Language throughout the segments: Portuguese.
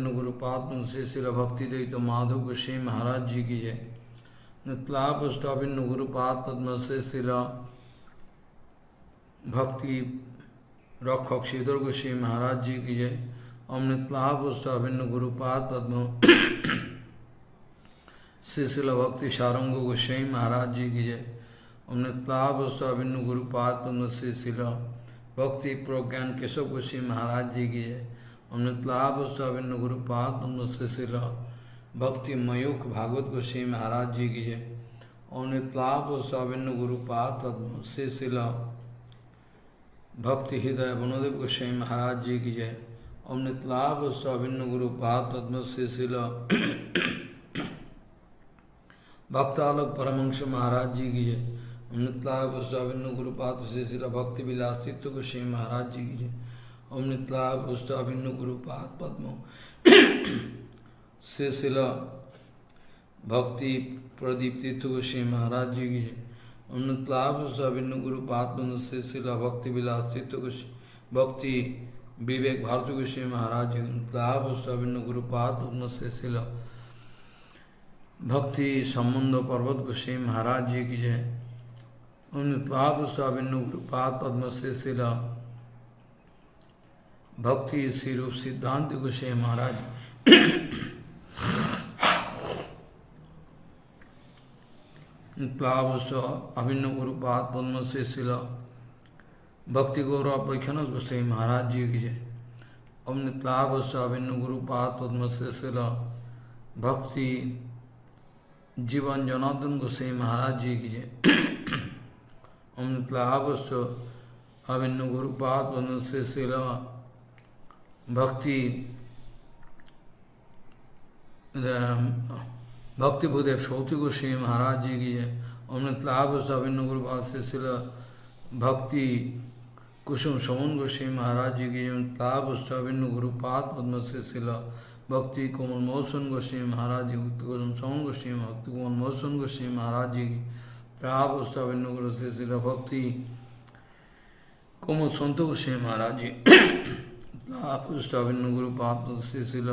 अभिन्न गुरुपाद से शिल भक्ति दैत माधव गोसाई महाराज जी की जय। नित्लापुष्ट अभिन्न गुरुपाद पद्म से शिल भक्ति रक्षक श्रीधर गोसाई महाराज जी की जय। ओम नित्लापुष्ट अभिन्न गुरुपाद पद्म से शिल भक्ति सारंग गोसाई महाराज जी की जय। ओम नित्लापुष्ट अभिन्न गुरुपाद पद्म से शिल भक्ति प्रज्ञान केशव गोसाई महाराज जी की जय। ओम नित्लापुष्ट अभिन्न गुरुपाद पद्म से शिल भक्ति मयूख भागवत गोसाई महाराज जी की जय। ओम नित्लापुष्ट अभिन्न गुरुपाद पद्म से शिल भक्ति हृदय वनदेव गोसाई महाराज जी की जय। ओम नित्लापुष्ट अभिन्न गुरुपाद पद्म से शिल भक्तालोक परमहंस महाराज जी की जय। ओम नित्लापुष्ट अभिन्न गुरुपाद से शिल भक्ति विलास तीर्थ गोसाई महाराज जी की जय। ओम नित्लापुष्ट अभिन्न गुरुपाद पद्म से शिल भक्ति प्रदीप तीर्थ गोसाई महाराज जी की जय। ओम नित्लापुष्ट अभिन्न गुरुपाद पद्म से शिल भक्ति विलास तीर्थ गोसाई भक्ति विवेक भारती गोसाई महाराज जी। नित्लापुष्ट अभिन्न गुरुपाद पद्म से शिल भक्ति संबंध पर्वत गोसाई महाराज जी की जय। ओम नित्लापुष्ट अभिन्न गुरुपाद पद्म से शिल भक्ति श्री रूप सिद्धांत गोसाई महाराज। नित्लापुष्ट अभिन्न गुरुपाद पद्म से शिल भक्ति गौरव वैखनस गोसाई महाराज जी की जय। ओम नित्लापुष्ट अभिन्न गुरुपाद पद्म से शिल भक्ति जीवन जनार्दन गोसाई महाराज जी की जय। ओम नित्लापुष्ट अभिन्न गुरुपाद पद्म से शिल भक्ति भक्ति भूदेव सौती गोसाई महाराज जी की जय। ओम नित्लापुष्ट अभिन्न गुरुपाद से शिल भक्ति कुसुम समन गोसाई महाराज जी की जय। नित्लापुष्ट अभिन्न गुरुपाद पद्म से शिल भक्ति कोमल मोहसन गोसाई महाराज जी। कुसुम समन गोसाई भक्ति कोमल मोहसन गोसाई महाराज जी की। नित्लापुष्ट अभिन्न गुरु से शिल भक्ति कोमल संत गोसाई महाराज जी। नित्लापुष्ट अभिन्न गुरुपाद से शिल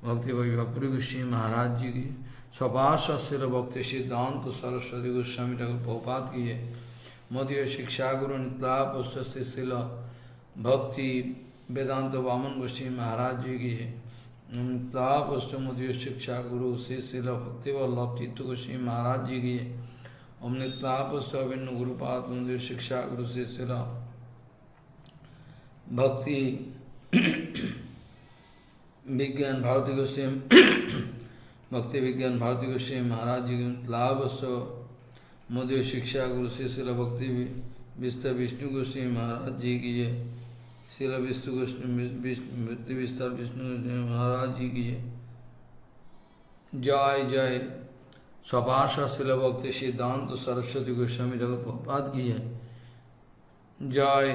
भक्ति वैभवपुरी गोसाई महाराज जी की। सपार्श्व शिल भक्ति सिद्धांत सरस्वती गोस्वामी ठाकुर प्रभुपाद की जय। मध्य शिक्षा गुरु नित्लापुष्ट से शिल भक्ति वेदांत वामन गोसाई महाराज जी की जय। नित्लापुष्ट मध्य शिक्षा गुरु से शिल भक्ति वल्लभ तीर्थ गोसाई महाराज जी की जय। ओम नित्लापुष्ट अभिन्न गुरुपाद मध्य शिक्षा गुरु से शिल भक्ति विज्ञान भारती गोसाई भक्ति विज्ञान भारती गोसाई महाराज जी। नित्लापुष्ट मध्य शिक्षा गुरु से शिल भक्ति विष्णु गोसाई महाराज जी की जय। शिल विष्णु गोस्वामी विस्तार विष्णु गोसाई महाराज जी की जय। जय जय सपार्श्व शिल भक्ति सिद्धांत सरस्वती गोस्वामी ठाकुर प्रभुपाद की जय। जय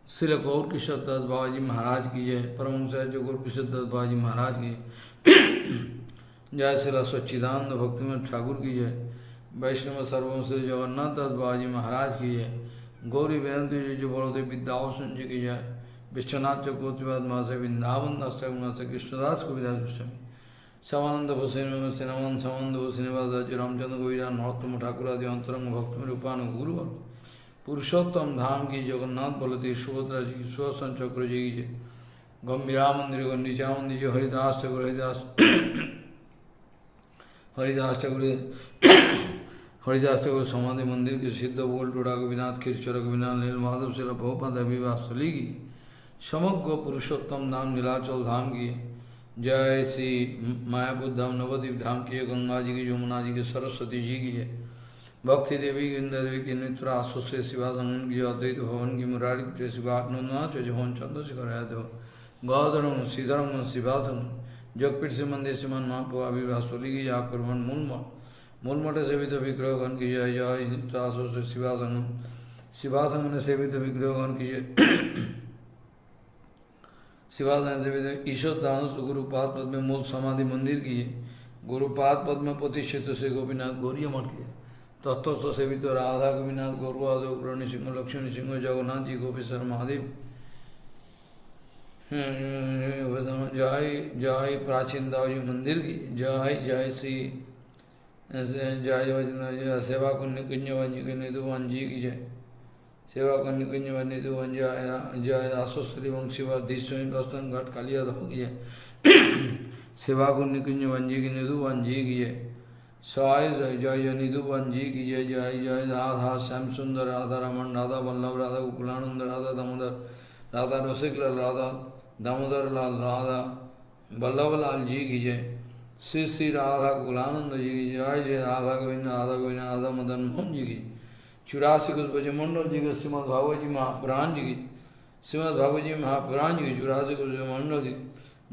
शिल गौर किशोर दास बाबा जी महाराज की जय। परमहंस गौर किशोर दास बाबा जी महाराज की जय। शिल सच्चिदानंद भक्तिमय ठाकुर की जय। वैष्णव सर्वम श्री जगन्नाथ दास बाबा जी महाराज की जय। गौरी बेअंत जी जो बड़ोदेव विद्याभूषण जी की जय। विश्वनाथ चकोतिवाद महाशय वृंदावन दास ठाकुर कृष्णदास कविराज गोस्वामी शवानंद भूषण सेनावन सवानंद भूषणवास रामचंद्र कविराज नरोत्तम ठाकुर आदि अंतरंग भक्तमय रूपान गुरु पुरुषोत्तम धाम की जगन्नाथ बलदेव सुभद्रा जी सुदर्शन चक्र जी की जय। गंभीरा मंदिर गंडीचा मंदिर जी हरिदास ठाकुर हरिदास ठाकुर समाधि मंदिर की सिद्ध बोल टोड़ा गोविनाथ खीरचोर गोविनाथ नील माधव शिला बहुपद अभिवासली की समग्र पुरुषोत्तम धाम नीलाचल धाम की जय। श्री मायापुर धाम नवद्वीप धाम की गंगा जी की यमुना जी की सरस्वती जी की जय। भक्ति देवी इंद्र देवी की नित्य आश्वस्य शिवासंगन की अद्वैत भवन की मुरारी की शिवात्मना चौजन चंद्रशेखर यादव गौधरम श्रीधरम शिवासन जगपीठ से मंदिर से मन महापो अभिवासोली की आक्रमण मूलमठ सेवित विग्रहगण की जय। जय नित्य आश्वस्य शिवासंगन शिवासंगन सेवित विग्रहगण की जय। शिवासन सेवित ईश्वर दानुष गुरुपाद पद्म मूल समाधि मंदिर की जय। गुरुपाद पद्म प्रतिष्ठित से गोपीनाथ गौरी मठ की तत्व सेवित राधा गोविनाथ गौरवादेव प्रणि सिंह लक्ष्मण सिंह जगन्नाथ जी गोपेश्वर महादेव जय जय प्राचीन दाऊजी मंदिर की जय जय श्री जय जय सेवा कुंज कुंज निधुवन जी की जय सेवा कुंज कुंज निधुवन जय जय आश्वस्ति वंशी स्वयं घट कालिया दाऊ की जय सेवा कुंज कुंज जी की निधुवन जी की जय साय जय जय निधुवन जी की जय जय जय राधा श्याम सुंदर राधा रमन राधा वल्लभ राधा गोकुलानंद राधा दामोदर राधा रसिक लाल राधा दामोदर लाल राधा वल्लभ लाल जी की जय श्री श्री राधा गोकुलानंद जी की जय जय राधा गोविंद राधा मदन मोहन जी की 84 कुछ बजे मंडल जी के श्रीमद भागवत जी महापुराण जी की श्रीमद भागवत जी महापुराण जी की 84 कुछ मंडल जी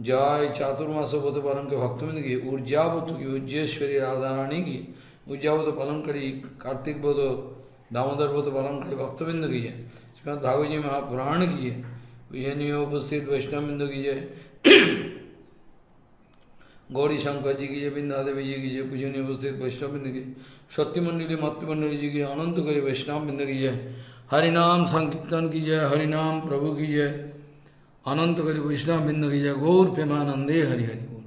जय चातुर्मास व्रत पालन के भक्तबिंद की ऊर्जावत की उज्जेश्वरी राधा रानी की ऊर्जावत पालन करी कार्तिक व्रत दामोदर व्रत पालन करी भक्तबिंद की जय श्रीमद भागवत जी महापुराण की जय विजय उपस्थित वैष्णव बिंदु की जय गौरी शंकर जी की जय बिंदा देवी जी की जय पूजनीय उपस्थित वैष्णव बिंदु की सत्य मंडली मत्य मंडली जी की अनंत करी वैष्णव बिंदु की जय हरिनाम संकीर्तन की जय हरिनाम प्रभु की जय अनंत करी वैष्णव बिंदु की जय गौर प्रेमानंदे हरि हरि बोल।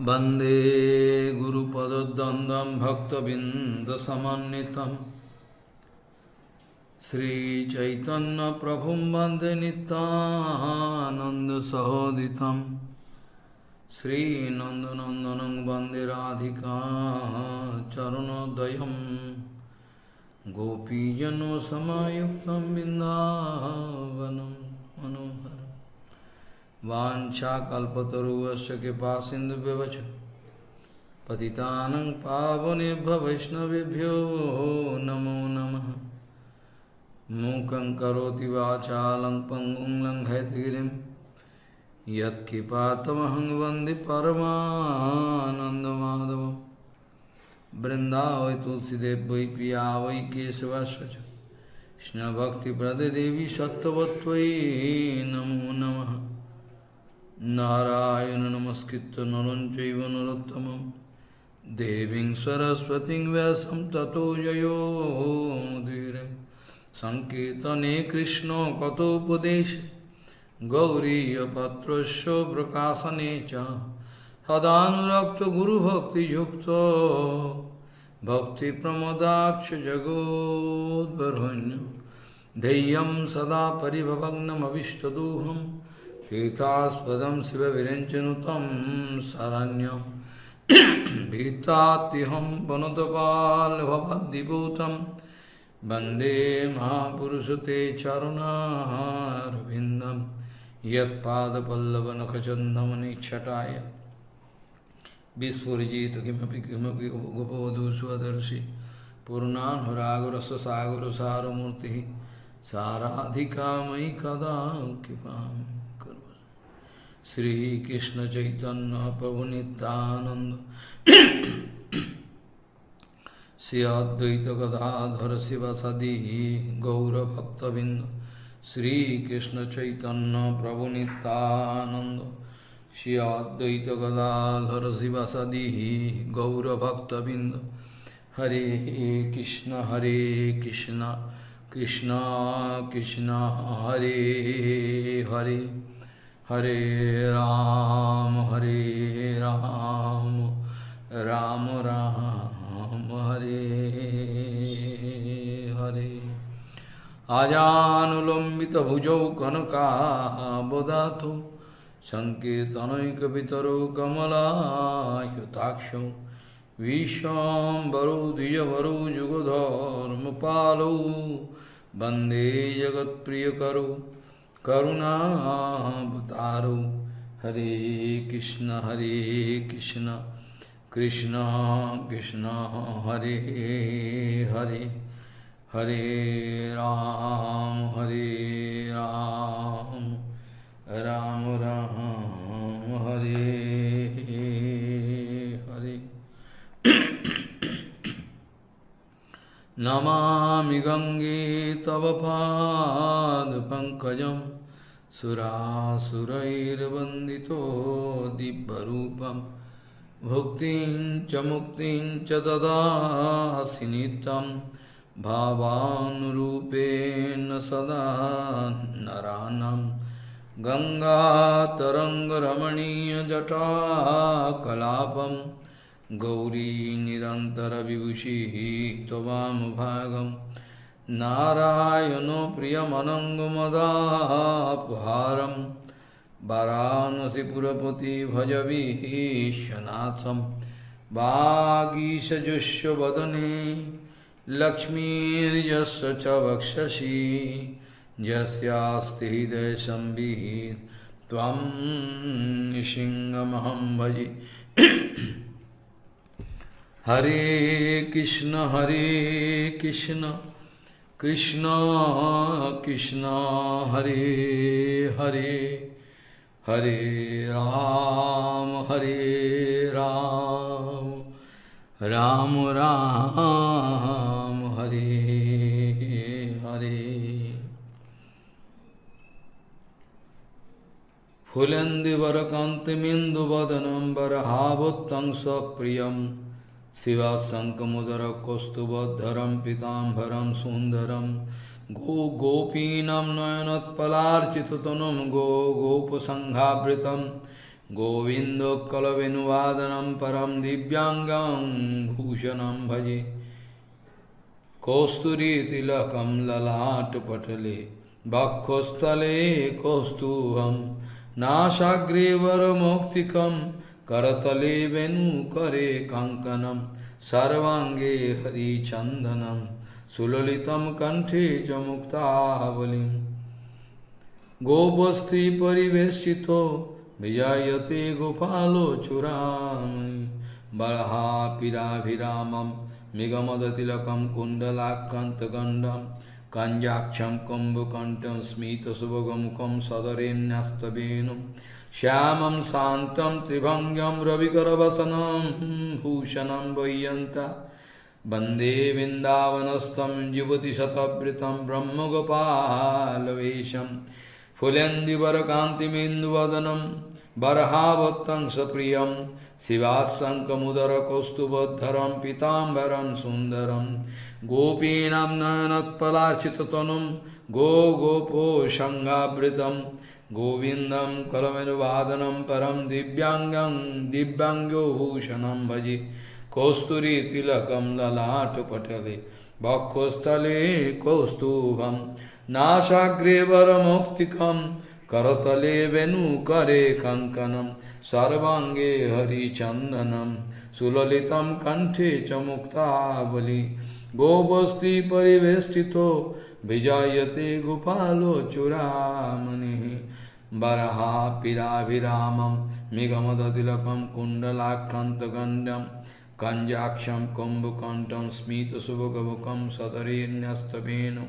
वंदे गुरुपद्वंदं भक्तबिंदसमन्वितं श्रीचैतन्य प्रभुं वंदे नित्यानंदसहोदितं श्रीनंदनंदनं राधिका चरणोदयम् गोपीजनों समायुक्तं बिन्दावनं मनोहरम् वाञ्छाकल्पतरुश्च कृपासिन्धुभ्यश्च पतितानं पावनेभ्यो वैष्णवेभ्यो नमो नमः। मूकं करोति वाचालं पङ्गुं लङ्घयतगिरिं यत्कृपातमहं वन्दे परमानन्दमाधवम्। वृंदावै तुलसीदेव वै पिया वै केशवस्य च कृष्णभक्तिप्रदे देवी सत्त्ववत्त्वयि नमो नमः। नारायण नमस्कृत्य नरं चैव नरोत्तमं देवीं सरस्वतीं व्यासं ततो जयो मुदीरये। संकीर्तने कृष्ण कथोपदेशे गौरीयपत्रस्य प्रकाशने च सदानुरक्त गुरुभक्तियुक्तो भक्तिप्रमोदाक्ष जगोद्वरुण्य धैर्यं सदा परिभवग्नमविष्टदोहं तीर्थास्पदं शिवविरञ्चनुतं शरण्यं भीतात्यहं वनुतपालभवद्दिभूतं वन्दे महापुरुषं ते चरणारविन्दं यत्पादपल्लवनखचन्दमनिच्छटाय विस्फुरिजित किमपि किमपि गोपवधू स्वदर्शि पूर्णानुरागरससागरसारमूर्तिः साराधिका मयि कदा कृपां करोतु। श्रीकृष्ण चैतन्य प्रभु नित्यानंद श्री अद्वैत गदाधर शिवसदि गौरभक्तबिंद श्रीकृष्ण चैतन्य प्रभु नित्यानंद श्री अद्वैत गदाधर शिवसदि गौरभक्तबिंद। हरे कृष्ण कृष्ण कृष्ण हरे हरे हरे राम राम राम हरे हरे। आजानुलंबित भुजौ कनकाबदातो संकीर्तनैकपितरो कमलायुताक्षौ विश्वाम्बरो द्विजवरो जुगधर्मपालो वन्दे जगत्प्रियकरो करुणावतारो। हरे कृष्ण कृष्ण कृष्ण हरे हरे हरे राम राम राम हरे हरे। नमामि गंगे तव पादपङ्कजं सुरासुरैर्वन्दितो दिव्यरूपं भुक्तिं च मुक्तिं च ददासि नित्यं भावानुरूपेण सदा नराणां। गंगातरङ्गरमणीयजटाकलापं गौरी निरन्तरविभूषिः त्ववामभागं। नारायणो प्रियमनङ्गमदापहारं वाराणसीपुरपति भजवीशनाथं। वागीशजुष्य वदने लक्ष्मीर्यस्य च वक्षसि यस्यास्ति हृदयसंवित् त्वं सिंहमहं भजे। हरे कृष्ण कृष्ण कृष्ण हरे हरे हरे राम राम राम हरे हरे। फुलन्दिवरकान्तिमिन्दुवदनं वरहावुत्तं सप्रियं शिवाशङ्कमुदरकौस्तुभोद्धरं पीताम्बरं सुन्दरं गोपीनां नयनोत्पलार्चिततनुं गोपसङ्घावृतं गोविन्दोत्कलवेणुवादनं परं दिव्याङ्गं भूषणं भजे। कौस्तुरीतिलकं ललाटपटले वक्षस्थले कौस्तुभं नासाग्रे वरमौक्तिकं karatale venu kare kankanam sarvange hari chandanam sulalitam kanthe jamuktavalim gopastri pariveshchito vijayate gopalo churamani balaha piraviramam migamadatilakam kundalakantagandam kanjaksham kumbhakantam smita subhagamukam sadarenyastabhenam shyamam santam tribhangyam ravikaravasanam bhushanam vayyanta Bande Vindavanastam Jivati Satabhritam Brahmagopala Fulendi Varakanti Minduvadanam Barahavattam Sapriyam Sivasankamudara Kostubadharam Pitambaram Sundaram Gopinam Nayanatpalachitatanam Go Gopo Shangabritam Govindam Kalamirvadanam Param Dibhyangam Dibhyangyo Bhushanam Bhaji Kosturi tilakam lalata patale Bhakkostale kostubham Nasagre varamuktikam Karatale venu kare kankanam Sarvange hari chandanam Sulalitam kanthe chamuktavali Gopasti parivestito Vijayate gopalo churamani Baraha piraviramam Migamadadilakam kundalakantagandam Kanjaksham kumbhakantam smita subhagavukam sadarenyastabhenam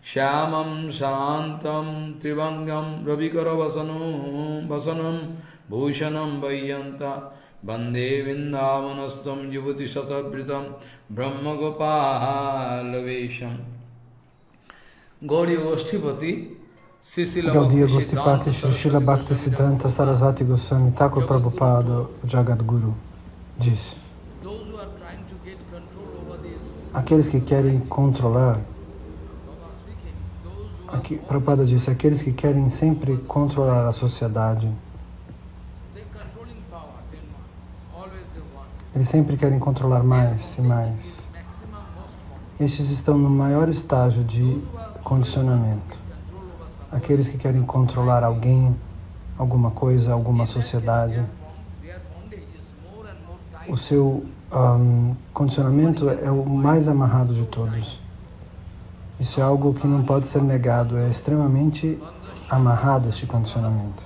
Shyamam santam trivangam vasanam bhushanam vayyanta Bande vindavanastam jivati satabhritam brahmagopalavesham Gaudiya Goshtipati Gaudiya Goshtipati Srila Bhaktisiddhanta Sarasvati Goswami Thakur Prabhupada, o Jagadguru, disse: aqueles que querem controlar, Prabhupada disse, aqueles que querem sempre controlar a sociedade, eles sempre querem controlar mais e mais. Estes estão no maior estágio de condicionamento. Aqueles que querem controlar alguém, alguma coisa, alguma sociedade, o seu condicionamento é o mais amarrado de todos. Isso é algo que não pode ser negado, é extremamente amarrado este condicionamento.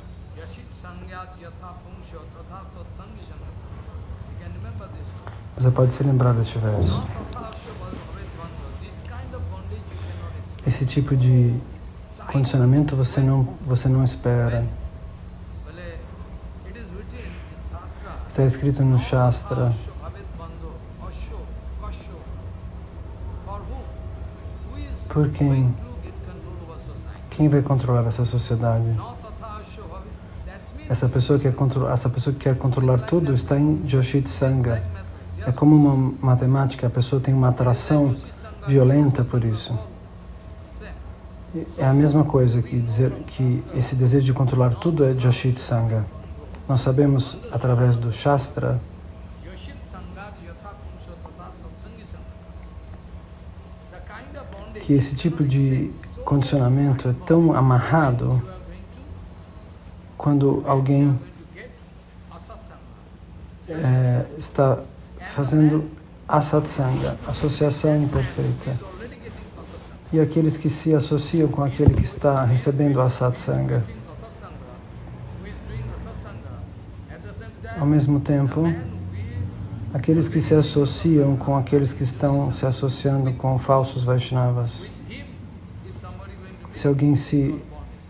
Você pode se lembrar deste verso. Esse tipo de condicionamento você não espera. Está escrito no Shastra. Por quem vai controlar essa sociedade? Essa pessoa que quer controlar tudo está em Joshit Sangha. É como uma matemática, a pessoa tem uma atração violenta por isso. É a mesma coisa que dizer que esse desejo de controlar tudo é Joshit Sangha. Nós sabemos através do Shastra que esse tipo de condicionamento é tão amarrado quando alguém está fazendo asatsanga, associação imperfeita. E aqueles que se associam com aquele que está recebendo asatsanga, ao mesmo tempo, aqueles que se associam com aqueles que estão se associando com falsos Vaishnavas. Se alguém se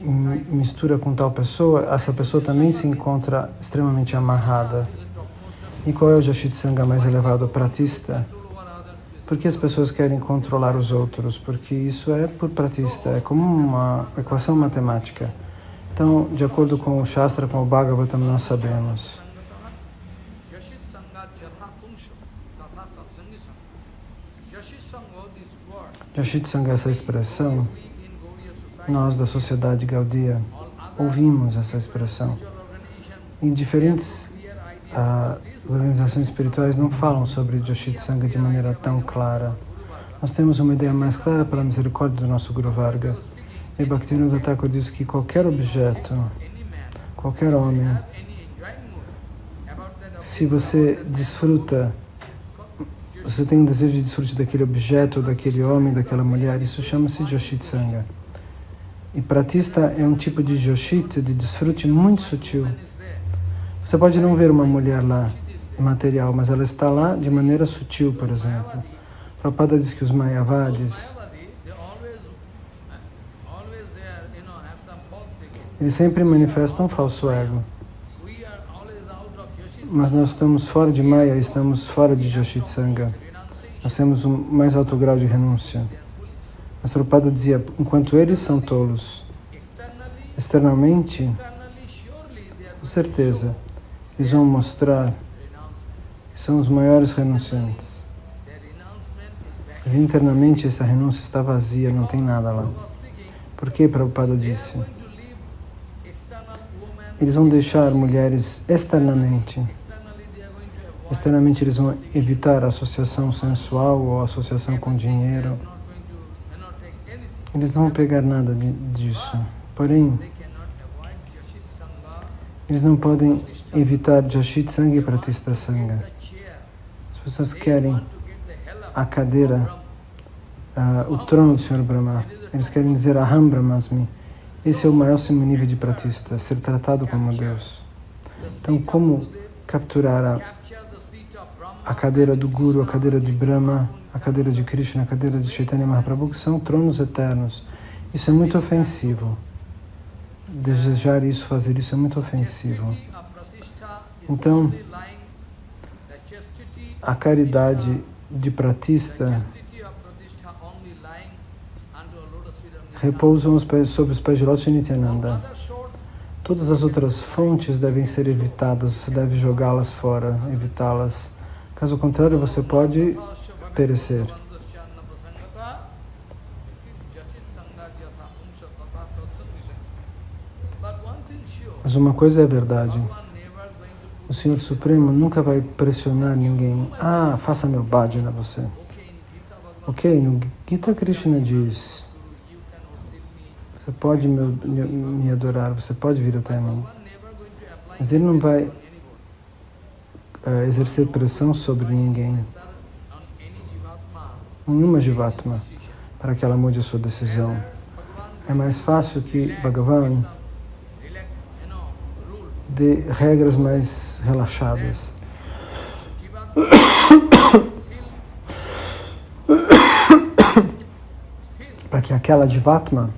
mistura com tal pessoa, essa pessoa também se encontra extremamente amarrada. E qual é o Joshit Sangha mais elevado? O Pratista. Por que as pessoas querem controlar os outros? Porque isso é por Pratista, é como uma equação matemática. Então, de acordo com o Shastra, com o Bhagavatam, nós sabemos. Joshit Sangha, essa expressão, nós da sociedade Gaudiya ouvimos essa expressão. Em diferentes organizações espirituais não falam sobre Joshit Sangha de maneira tão clara. Nós temos uma ideia mais clara pela misericórdia do nosso Guru Varga. E Bhaktivinoda Thakur diz que qualquer objeto, qualquer homem, Se você desfruta, você tem um desejo de desfrute daquele objeto, daquele homem, daquela mulher, isso chama-se Joshit Sangha. E pratista é um tipo de Joshit, de desfrute muito sutil. Você pode não ver uma mulher lá, material, mas ela está lá de maneira sutil, por exemplo. Prabhupada diz que os Mayavadis, eles sempre manifestam um falso ego. Mas nós estamos fora de Maya, estamos fora de Joshit Sangha. Nós temos um mais alto grau de renúncia. Mas Prabhupada dizia, enquanto eles são tolos, externamente, com certeza, eles vão mostrar que são os maiores renunciantes. Mas internamente essa renúncia está vazia, não tem nada lá. Por que Prabhupada disse? Eles vão deixar mulheres externamente. Externamente eles vão evitar a associação sensual ou associação com dinheiro. Eles não vão pegar nada disso. Porém, eles não podem evitar Joshit Sangha e Pratista Sangha. As pessoas querem a cadeira, o trono do Senhor Brahma. Eles querem dizer Aham Brahmasmi. Esse é o maior nível de pratista, ser tratado como Deus. Então, como capturar a cadeira do Guru, a cadeira de Brahma, a cadeira de Krishna, a cadeira de Chaitanya Mahaprabhu, que são tronos eternos? Isso é muito ofensivo. Desejar isso, fazer isso é muito ofensivo. Então, a caridade de pratista repousam sob os pés de Lord Nityananda. Todas as outras fontes devem ser evitadas, você deve jogá-las fora, evitá-las. Caso contrário, você pode perecer. Mas uma coisa é verdade. O Senhor Supremo nunca vai pressionar ninguém. Faça meu bhajana você. Ok, no Gita Krishna diz, você pode me adorar, você pode vir até mim. Mas ele não vai exercer pressão sobre ninguém, nenhuma Jivatma, para que ela mude a sua decisão. É mais fácil que Bhagavan dê regras mais relaxadas. Para que aquela Jivatma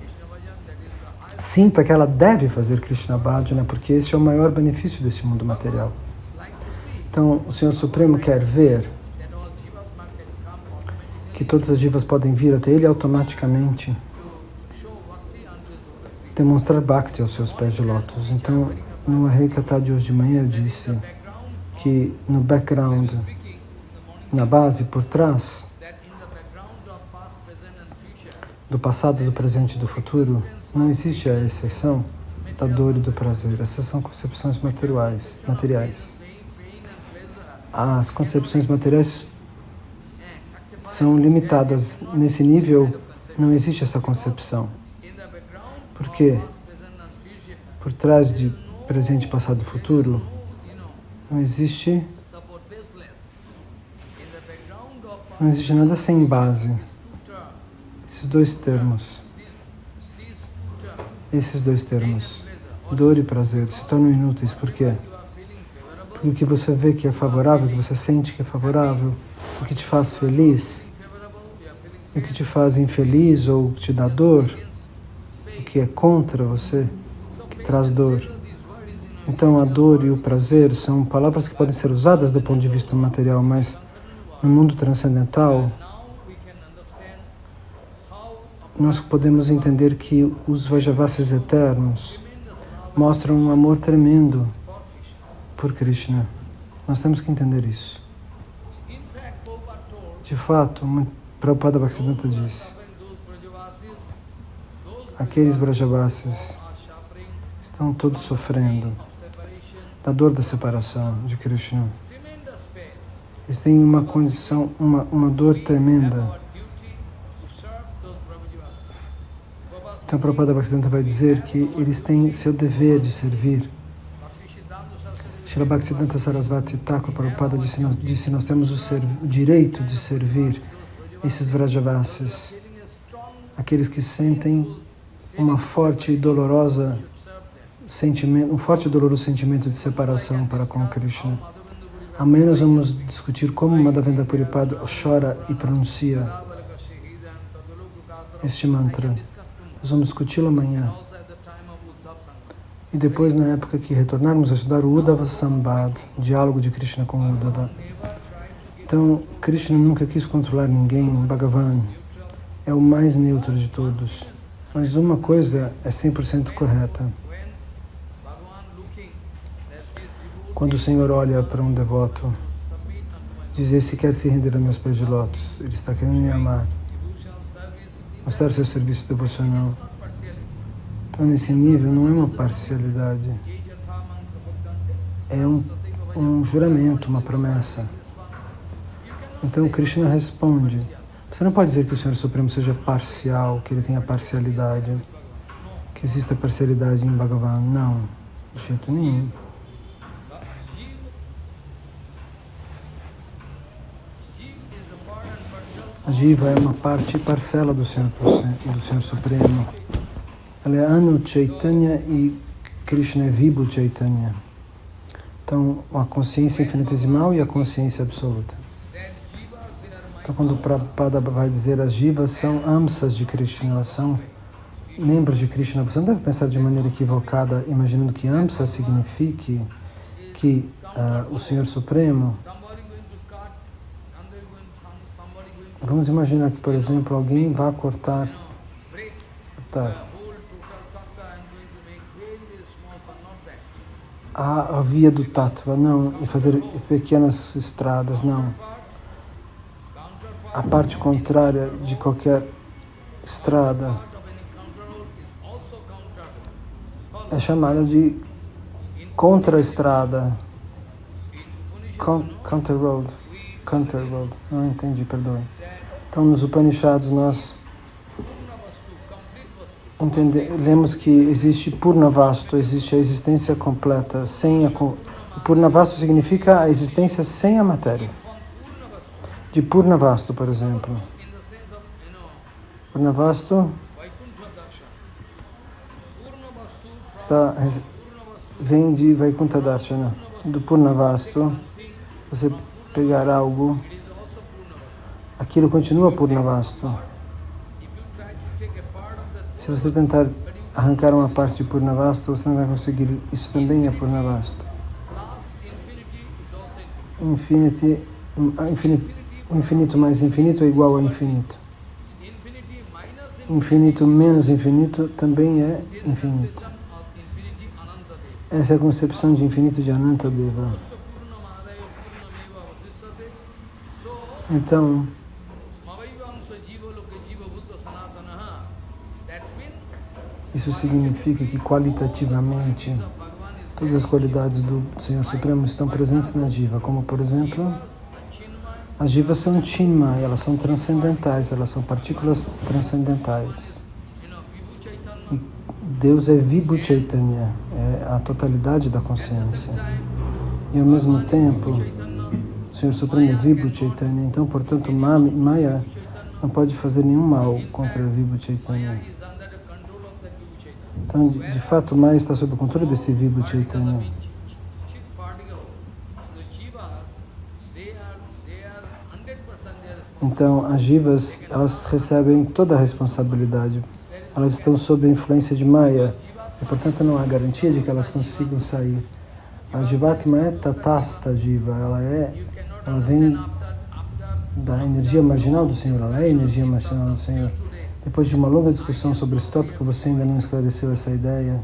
sinta que ela deve fazer Krishna Bhajana, porque esse é o maior benefício desse mundo material. Então, o Senhor Supremo quer ver que todas as jivas podem vir até Ele automaticamente, demonstrar Bhakti aos seus pés de lótus. Então, no Harikatha de hoje de manhã, ele disse que no background, na base, por trás do passado, do presente e do futuro, não existe a exceção da dor e do prazer. Essas são concepções materiais. As concepções materiais são limitadas. Nesse nível, não existe essa concepção. Por quê? Por trás de presente, passado e futuro, não existe nada sem base. Esses dois termos, dor e prazer, se tornam inúteis. Por quê? Porque o que você vê que é favorável, o que você sente que é favorável, o que te faz feliz, o que te faz infeliz ou te dá dor, o que é contra você, que traz dor. Então, a dor e o prazer são palavras que podem ser usadas do ponto de vista material, mas no mundo transcendental, nós podemos entender que os Vajravasis eternos mostram um amor tremendo por Krishna. Nós temos que entender isso. De fato, Prabhupada Bhaktisiddhanta disse, aqueles Vrajavasis estão todos sofrendo da dor da separação de Krishna. Eles têm uma condição, uma dor tremenda. Então, Prabhupada Bhaktisiddhanta vai dizer que eles têm seu dever de servir. Srila Bhaktisiddhanta Sarasvati Thakur Prabhupada disse nós temos o direito de servir esses Vrajavasis, aqueles que sentem uma forte e dolorosa sentimento, um forte e doloroso sentimento de separação para com Krishna. Amanhã nós vamos discutir como Madhavendra Puripad chora e pronuncia este mantra. Nós vamos discuti-lo amanhã. E depois, na época que retornarmos a estudar o Uddhava Sambad, diálogo de Krishna com Uddhava. Então, Krishna nunca quis controlar ninguém, Bhagavan é o mais neutro de todos. Mas uma coisa é 100% correta. Quando o Senhor olha para um devoto, diz: esse quer se render a meus pés de lótus, ele está querendo me amar, mostrar seu serviço devocional. Então, nesse nível, não é uma parcialidade, é um juramento, uma promessa. Então, Krishna responde: você não pode dizer que o Senhor Supremo seja parcial, que ele tenha parcialidade, que exista parcialidade em Bhagavan. Não, de jeito nenhum. A Jiva é uma parte e parcela do Senhor Supremo. Ela é Anu Chaitanya e Krishna é Vibhu Chaitanya. Então, a consciência infinitesimal e a consciência absoluta. Então, quando o Prabhupada vai dizer as Jivas são amsas de Krishna, elas são membros de Krishna, você não deve pensar de maneira equivocada, imaginando que amsa signifique que o Senhor Supremo... Vamos imaginar que, por exemplo, alguém vá cortar a via do Tattva, não, e fazer pequenas estradas, não. A parte contrária de qualquer estrada é chamada de contra-estrada, counter road, não entendi, perdoe. Então, nos Upanishads, nós lemos que existe Purnavastu, existe a existência completa, Purnavastu significa a existência sem a matéria. De Purnavastu, por exemplo. Purnavastu vem de Vaikuntha Darshana. Do Purnavastu, você pegar algo, aquilo continua Purnavastu. Se você tentar arrancar uma parte de Purnavastu, você não vai conseguir. Isso também é Purnavastu. Infinito mais infinito é igual a infinito. Infinito menos infinito também é infinito. Essa é a concepção de infinito de Anantadeva. Então, isso significa que qualitativamente todas as qualidades do Senhor Supremo estão presentes na Jiva, como por exemplo, as Jivas são Chinmaya, elas são transcendentais, elas são partículas transcendentais. E Deus é Vibhu Chaitanya, é a totalidade da consciência. E ao mesmo tempo, o Senhor Supremo é Vibhu Chaitanya, então, portanto, Maya não pode fazer nenhum mal contra Vibhu Chaitanya. Então, de fato, Maya está sob o controle desse Vibhu Chaitanya. Então, as Jivas, elas recebem toda a responsabilidade. Elas estão sob a influência de Maya e, portanto, não há garantia de que elas consigam sair. A Jivatma é Tatasta Jiva, ela vem da energia marginal do Senhor, ela é a energia marginal do Senhor. Depois de uma longa discussão sobre esse tópico, você ainda não esclareceu essa ideia.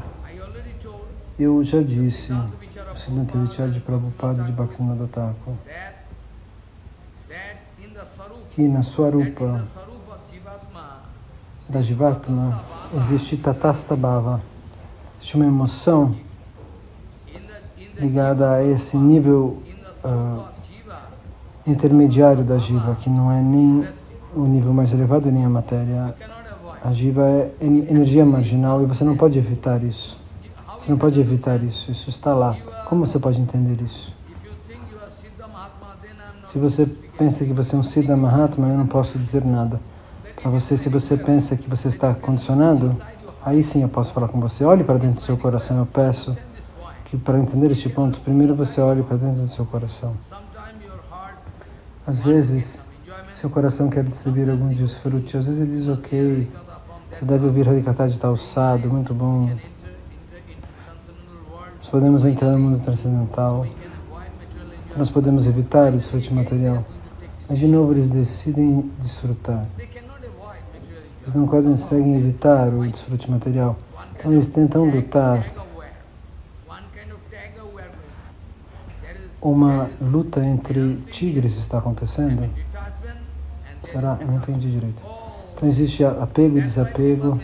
Eu já disse, o Siddhanta Vichara de Prabhupada de Bhaktivinoda Thakur, que na Swarupa da Jivatma existe Tatasta Bhava, existe uma emoção ligada a esse nível intermediário da Jiva, que não é nem o nível mais elevado nem a matéria. A Jiva é energia marginal e você não pode evitar isso. Você não pode evitar isso, isso está lá. Como você pode entender isso? Se você pensa que você é um Siddha Mahatma, eu não posso dizer nada para você. Se você pensa que você está condicionado, aí sim eu posso falar com você. Olhe para dentro do seu coração. Eu peço que para entender este ponto, primeiro você olhe para dentro do seu coração. Às vezes, seu coração quer distribuir algum desfrute. Às vezes ele diz, ok, você deve ouvir Harikatha de tal sado, muito bom. Nós podemos entrar no mundo transcendental. Nós podemos evitar o desfrute material. Mas, de novo, eles decidem desfrutar. Eles não conseguem evitar o desfrute material. Então, eles tentam lutar. Uma luta entre tigres está acontecendo? Será? Não entendi direito. Então, existe apego e desapego,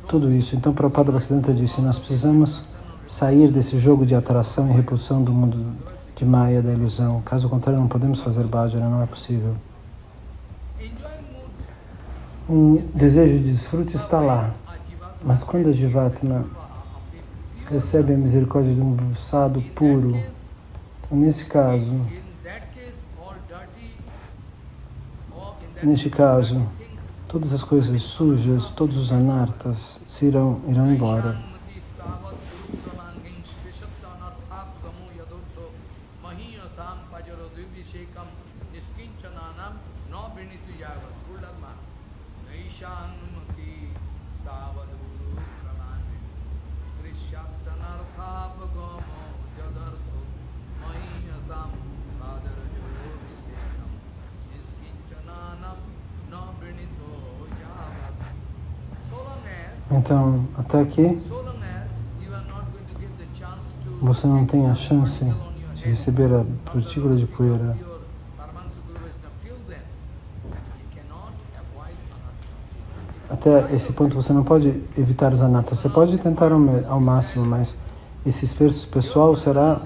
tudo isso. Então, Prabhupada Bhaktisiddhanta disse, nós precisamos sair desse jogo de atração e repulsão do mundo de Maya, da ilusão. Caso contrário, não podemos fazer bhajana, não é possível. Um desejo de desfrute está lá, mas quando a Jivatma recebe a misericórdia de um sado puro, então, neste caso, todas as coisas sujas, todos os anartas irão embora. Então, até aqui, você não tem a chance de receber a partícula de poeira. Até esse ponto você não pode evitar os anatas. Você pode tentar ao máximo, mas esse esforço pessoal será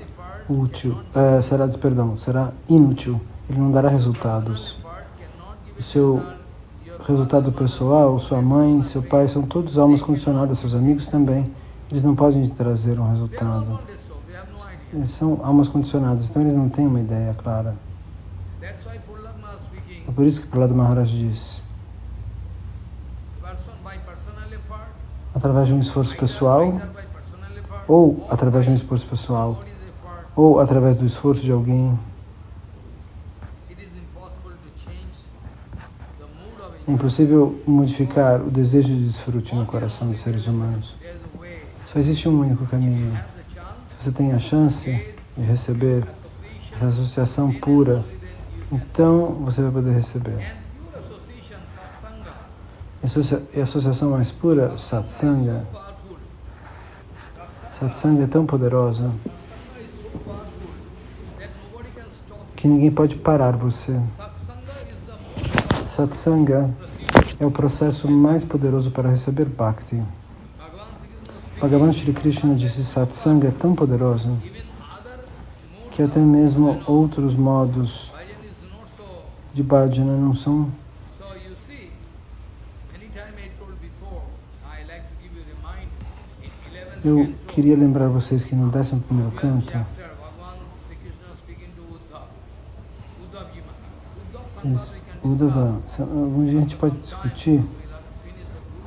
será inútil. Ele não dará resultados. O seu resultado pessoal, sua mãe, seu pai, são todos almas condicionadas, seus amigos também. Eles não podem te trazer um resultado. Eles são almas condicionadas, então eles não têm uma ideia clara. É por isso que Prahlada Maharaj diz, através de um esforço pessoal, ou através de um esforço pessoal, ou através do esforço de alguém, é impossível modificar o desejo de desfrute no coração dos seres humanos. Só existe um único caminho. Se você tem a chance de receber essa associação pura, então você vai poder receber. E a associação mais pura, satsanga. Satsanga é tão poderosa que ninguém pode parar você. Satsanga é o processo mais poderoso para receber Bhakti. Bhagavan Shri Krishna disse que Satsanga é tão poderosa que até mesmo outros modos de bhajana não são. Eu queria lembrar vocês que no 11º canto, Uddhava, um dia a gente pode discutir,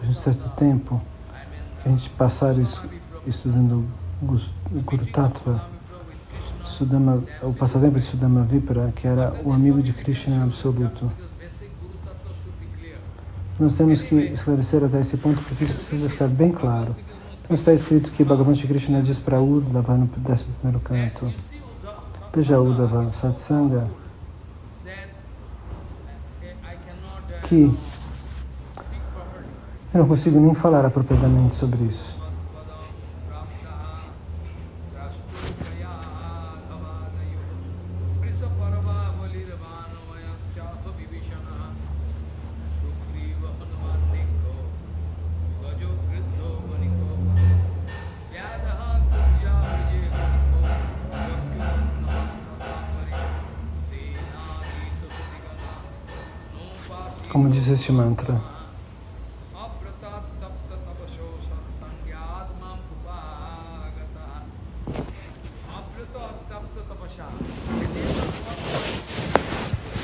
de um certo tempo, que a gente passar estudando o Guru Tattva, o passatempo de Sudama Vipra, que era o amigo de Krishna absoluto. Nós temos que esclarecer até esse ponto, porque isso precisa ficar bem claro. Então está escrito que Bhagavan Shri Krishna diz para Uddhava no 11º canto, veja Uddhava, Satsanga, que eu não consigo nem falar apropriadamente sobre isso. Como diz este mantra,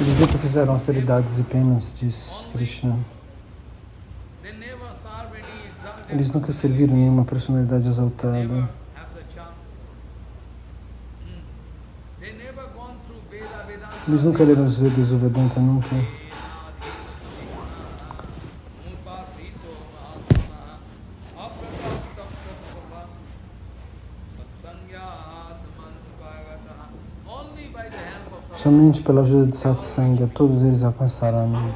Eles nunca fizeram austeridades e penas, diz Krishna. Eles nunca serviram nenhuma personalidade exaltada. Eles nunca leram os Vedas, o Vedanta nunca. Somente pela ajuda de Satsanga, todos eles alcançaram a mim.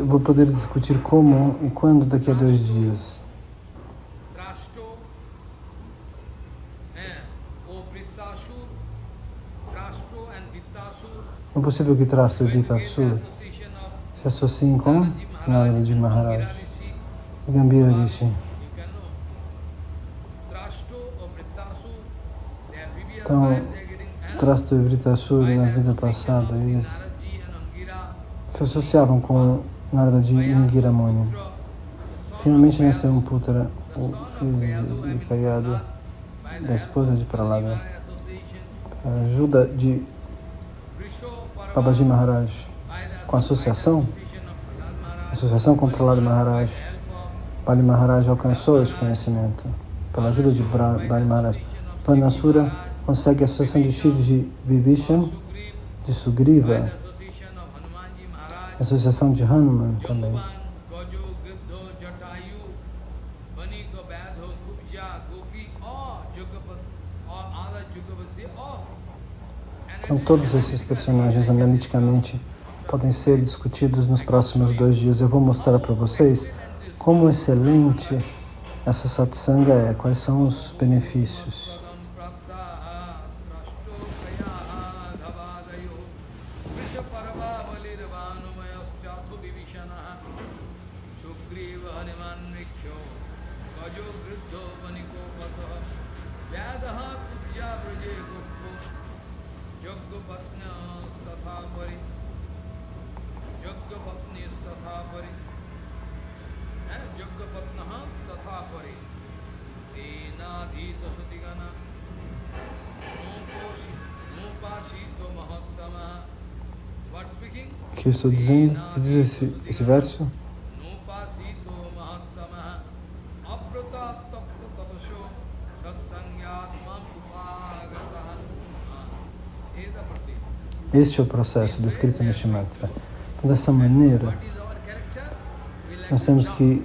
Vou poder discutir como e quando daqui a 2 dias. É possível que Trashto e Vritasur se associem com Narada Maharaj e Gambhira Rishi. Então, Trashto e Vritasur na vida passada, eles se associavam com Narada e Angira Muni. Finalmente nasceu um Putra, o filho de Kayadu, da esposa de Prahlada, a ajuda de Babaji Maharaj, com a associação com Prahlada Maharaj, Bali Maharaj alcançou esse conhecimento. Pela ajuda de Bali Maharaj, Vanasura consegue a associação de Shiv de Vibhishan, de Sugriva, a associação de Hanuman também. Então, todos esses personagens analiticamente podem ser discutidos nos próximos 2 dias. Eu vou mostrar para vocês como excelente essa satsanga é, quais são os benefícios. O que eu estou dizendo? O que diz esse verso? Este é o processo descrito neste mantra. Então, dessa maneira, nós temos que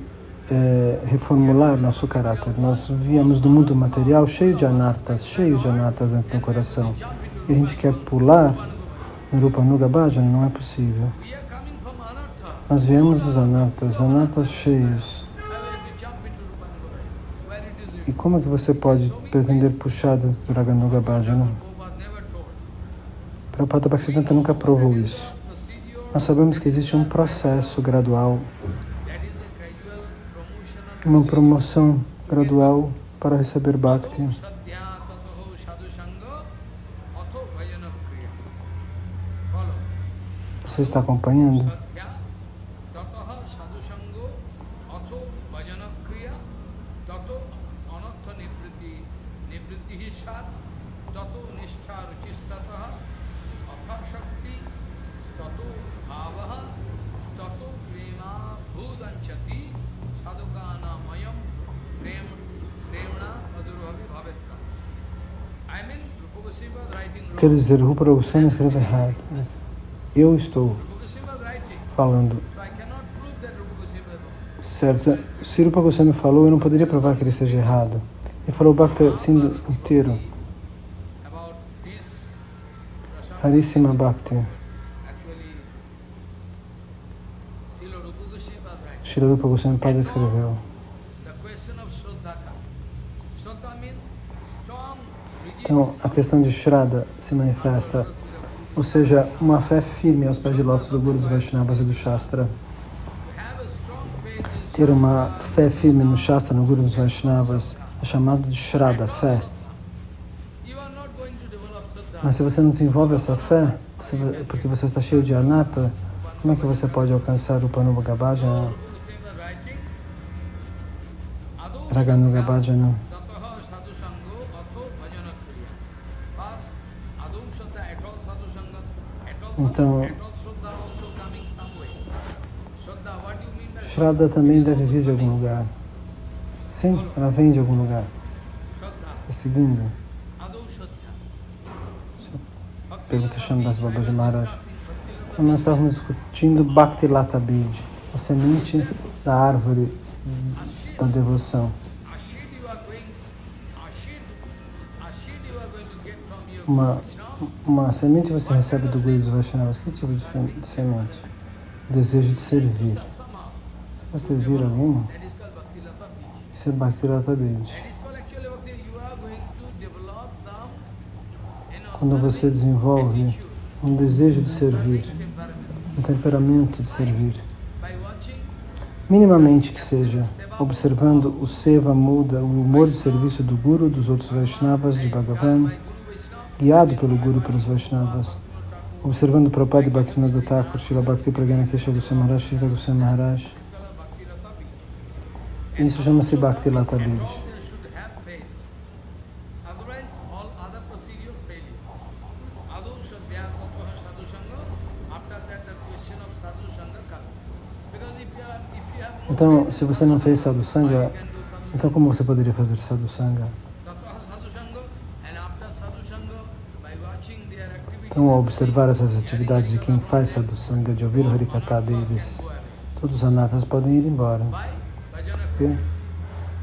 reformular nosso caráter. Nós viemos do mundo material cheio de anartas dentro do coração. E a gente quer pular no Rupa Nuga Bhajana, não é possível. Nós viemos dos anartas cheios. E como é que você pode pretender puxar dentro do Raga Nuga Bhajana? Prabhupada Bhaktisiddhanta nunca provou isso. Nós sabemos que existe um processo gradual, uma promoção gradual para receber Bhakti. Você está acompanhando? Quer dizer, Rupa Goswami escreve errado. Eu estou falando certo. Se Rupa Goswami falou, eu não poderia provar que ele esteja errado. Ele falou o Bhakta Sindhu inteiro. Harissima Bhakti. Srila Rupa Goswami Pada escreveu. Então, a questão de Shraddha se manifesta, ou seja, uma fé firme aos pés de lótus do Guru dos Vaishnavas e do Shastra. Ter uma fé firme no Shastra, no Guru dos Vaishnavas, é chamado de Shraddha, fé. Mas se você não desenvolve essa fé, porque você está cheio de anarta, como é que você pode alcançar o Panuga Bhajana, Raganuga Bhajana? Então, Shraddha também deve vir de algum lugar. Sim, ela vem de algum lugar. Está seguindo? Pergunta Shandas Babaji Maharaj. Nós estávamos discutindo Bhakti Lata Bij, a semente da árvore da devoção. Uma semente você recebe do Guru dos Vaishnavas. Que tipo de semente? O desejo de servir. Para servir alguém, isso é Bhakti Lata Bij. Quando você desenvolve um desejo de servir, um temperamento de servir, minimamente que seja, observando o seva muda, o humor de serviço do Guru, dos outros Vaishnavas, de Bhagavan, guiado pelo Guru e pelos Vaishnavas, observando o Prabhupada e Bhaktivinoda Thakur, Srila Bhakti Pragyana Keshav Goswami Maharaj, Srila Goswami Maharaj. Isso chama-se Bhakti Lata Bij. Então, se você não fez Sadhu Sangha, então como você poderia fazer Sadhu Sangha? Então, ao observar essas atividades de quem faz Sadhu Sangha, de ouvir o Harikatha deles, todos os anatas podem ir embora. Okay?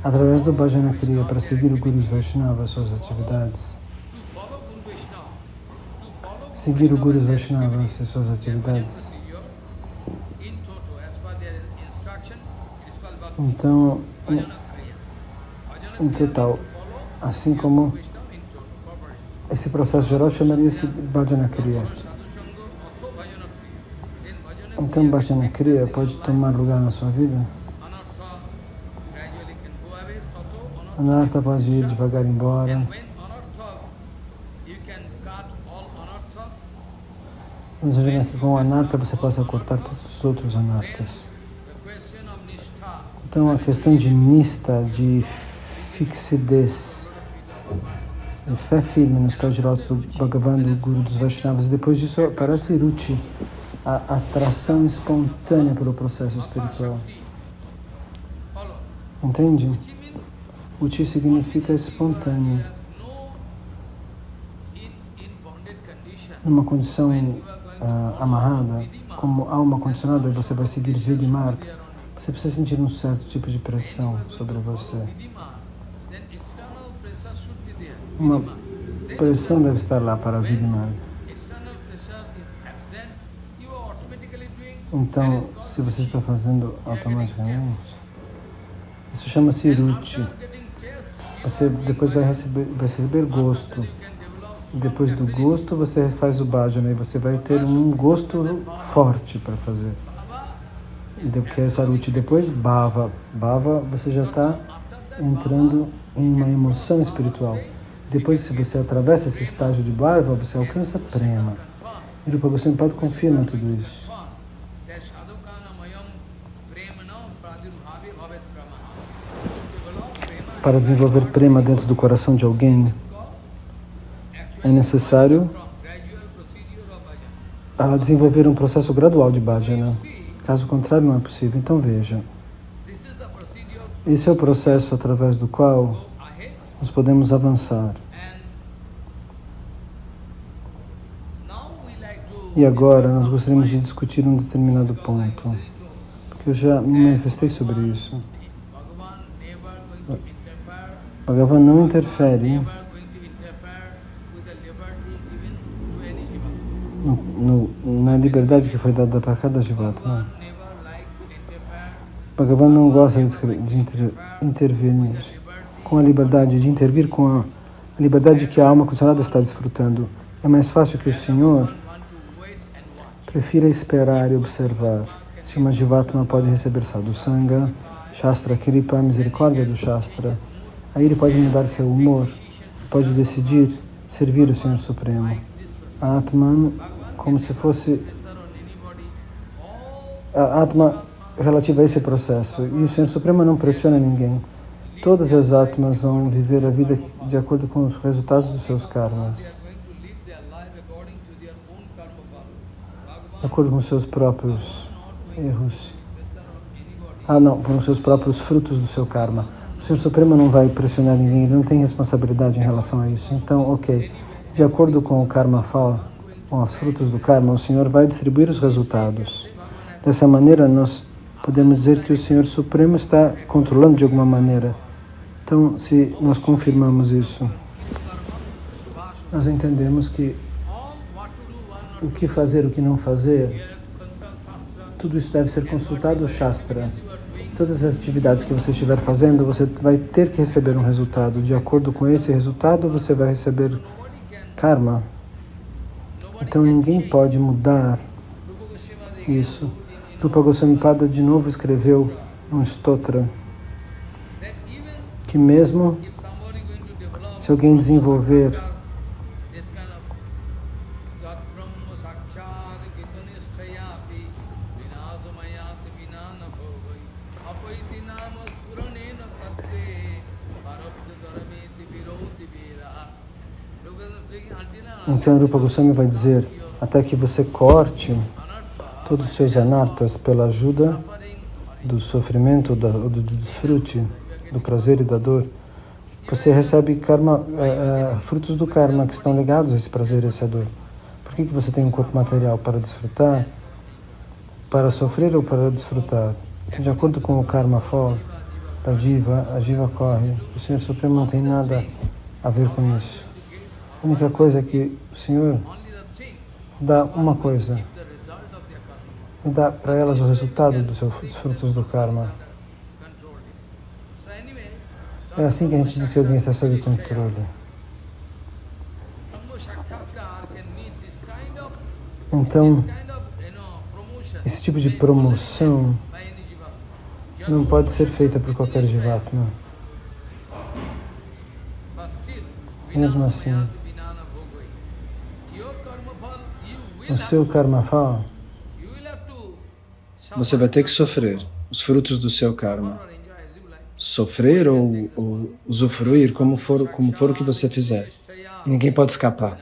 Através do Bhajana Kriya, para seguir o Guru Vaishnava, suas atividades. Seguir o Guru Vaishnava e suas atividades. Então, em total, assim como esse processo geral chamaria-se Bhajana Kriya. Então, Bhajana Kriya pode tomar lugar na sua vida? Anartha pode ir devagar embora. Vamos imaginar que com o Anartha você possa cortar todos os outros Anarthas. Então, a questão de nista, de fixidez, de fé firme nos pés de lótus do Bhagavan, do Guru dos Vaishnavas. Depois disso aparece Ruchi, a atração espontânea pelo processo espiritual. Entende? Ruchi significa espontâneo. Numa condição amarrada, como alma condicionada, você vai seguir Vidhi Marga. Você precisa sentir um certo tipo de pressão sobre você. Uma pressão deve estar lá para a Vidhi Marga. Então, se você está fazendo automaticamente, isso chama-se Ruchi. Você depois vai receber gosto. Depois do gosto, você faz o bhajana e você vai ter um gosto forte para fazer. Porque essa Ruchi depois, Bhava. Bhava, você já está entrando em uma emoção espiritual. Depois, se você atravessa esse estágio de Bhava, você alcança Prema. E o Rupa Goswami Pada confirma tudo isso. Para desenvolver Prema dentro do coração de alguém, é necessário desenvolver um processo gradual de bhajana. Caso contrário, não é possível. Então veja, esse é o processo através do qual nós podemos avançar. E agora nós gostaríamos de discutir um determinado ponto, porque eu já me manifestei sobre isso. Bhagavan não interfere na liberdade que foi dada para cada Jivatma. Bhagavan não gosta de intervenir com a liberdade, de intervir com a liberdade que a alma condicionada está desfrutando. É mais fácil que o Senhor prefira esperar e observar. Se uma Jivatma pode receber Sadhu Sangha, Shastra Kripa, a misericórdia do Shastra, aí ele pode mudar seu humor, pode decidir servir o Senhor Supremo. A Atman, como se fosse a Atma relativa a esse processo. E o Senhor Supremo não pressiona ninguém. Todas as Atmas vão viver a vida de acordo com os resultados dos seus karmas. de acordo com os seus próprios erros. Não, com os seus próprios frutos do seu karma. O Senhor Supremo não vai pressionar ninguém, ele não tem responsabilidade em relação a isso. Então, ok, de acordo com o karma fall, com os frutos do karma, o Senhor vai distribuir os resultados. Dessa maneira, nós podemos dizer que o Senhor Supremo está controlando de alguma maneira. Então, se nós confirmamos isso, nós entendemos que o que fazer, o que não fazer, tudo isso deve ser consultado no Shastra. Todas as atividades que você estiver fazendo, você vai ter que receber um resultado. De acordo com esse resultado, você vai receber karma. Então ninguém pode mudar isso. Rupa Goswami Pada de novo escreveu um stotra que mesmo se alguém desenvolver Então Rupa Goswami vai dizer, até que você corte todos os seus anartas pela ajuda do sofrimento, do desfrute, do prazer e da dor, você recebe karma, frutos do karma que estão ligados a esse prazer e essa dor. Por que você tem um corpo material? Para desfrutar? Para sofrer ou para desfrutar? De acordo com o karma fall da jiva, a jiva corre. O Senhor Supremo não tem nada a ver com isso. A única coisa é que o Senhor dá uma coisa, e dá para elas o resultado dos frutos do karma. É assim que a gente diz que alguém está sob controle. Então, esse tipo de promoção não pode ser feita por qualquer jivatma. Mesmo assim, o seu karma fall, você vai ter que sofrer os frutos do seu karma. Sofrer ou usufruir como for o que você fizer. E ninguém pode escapar.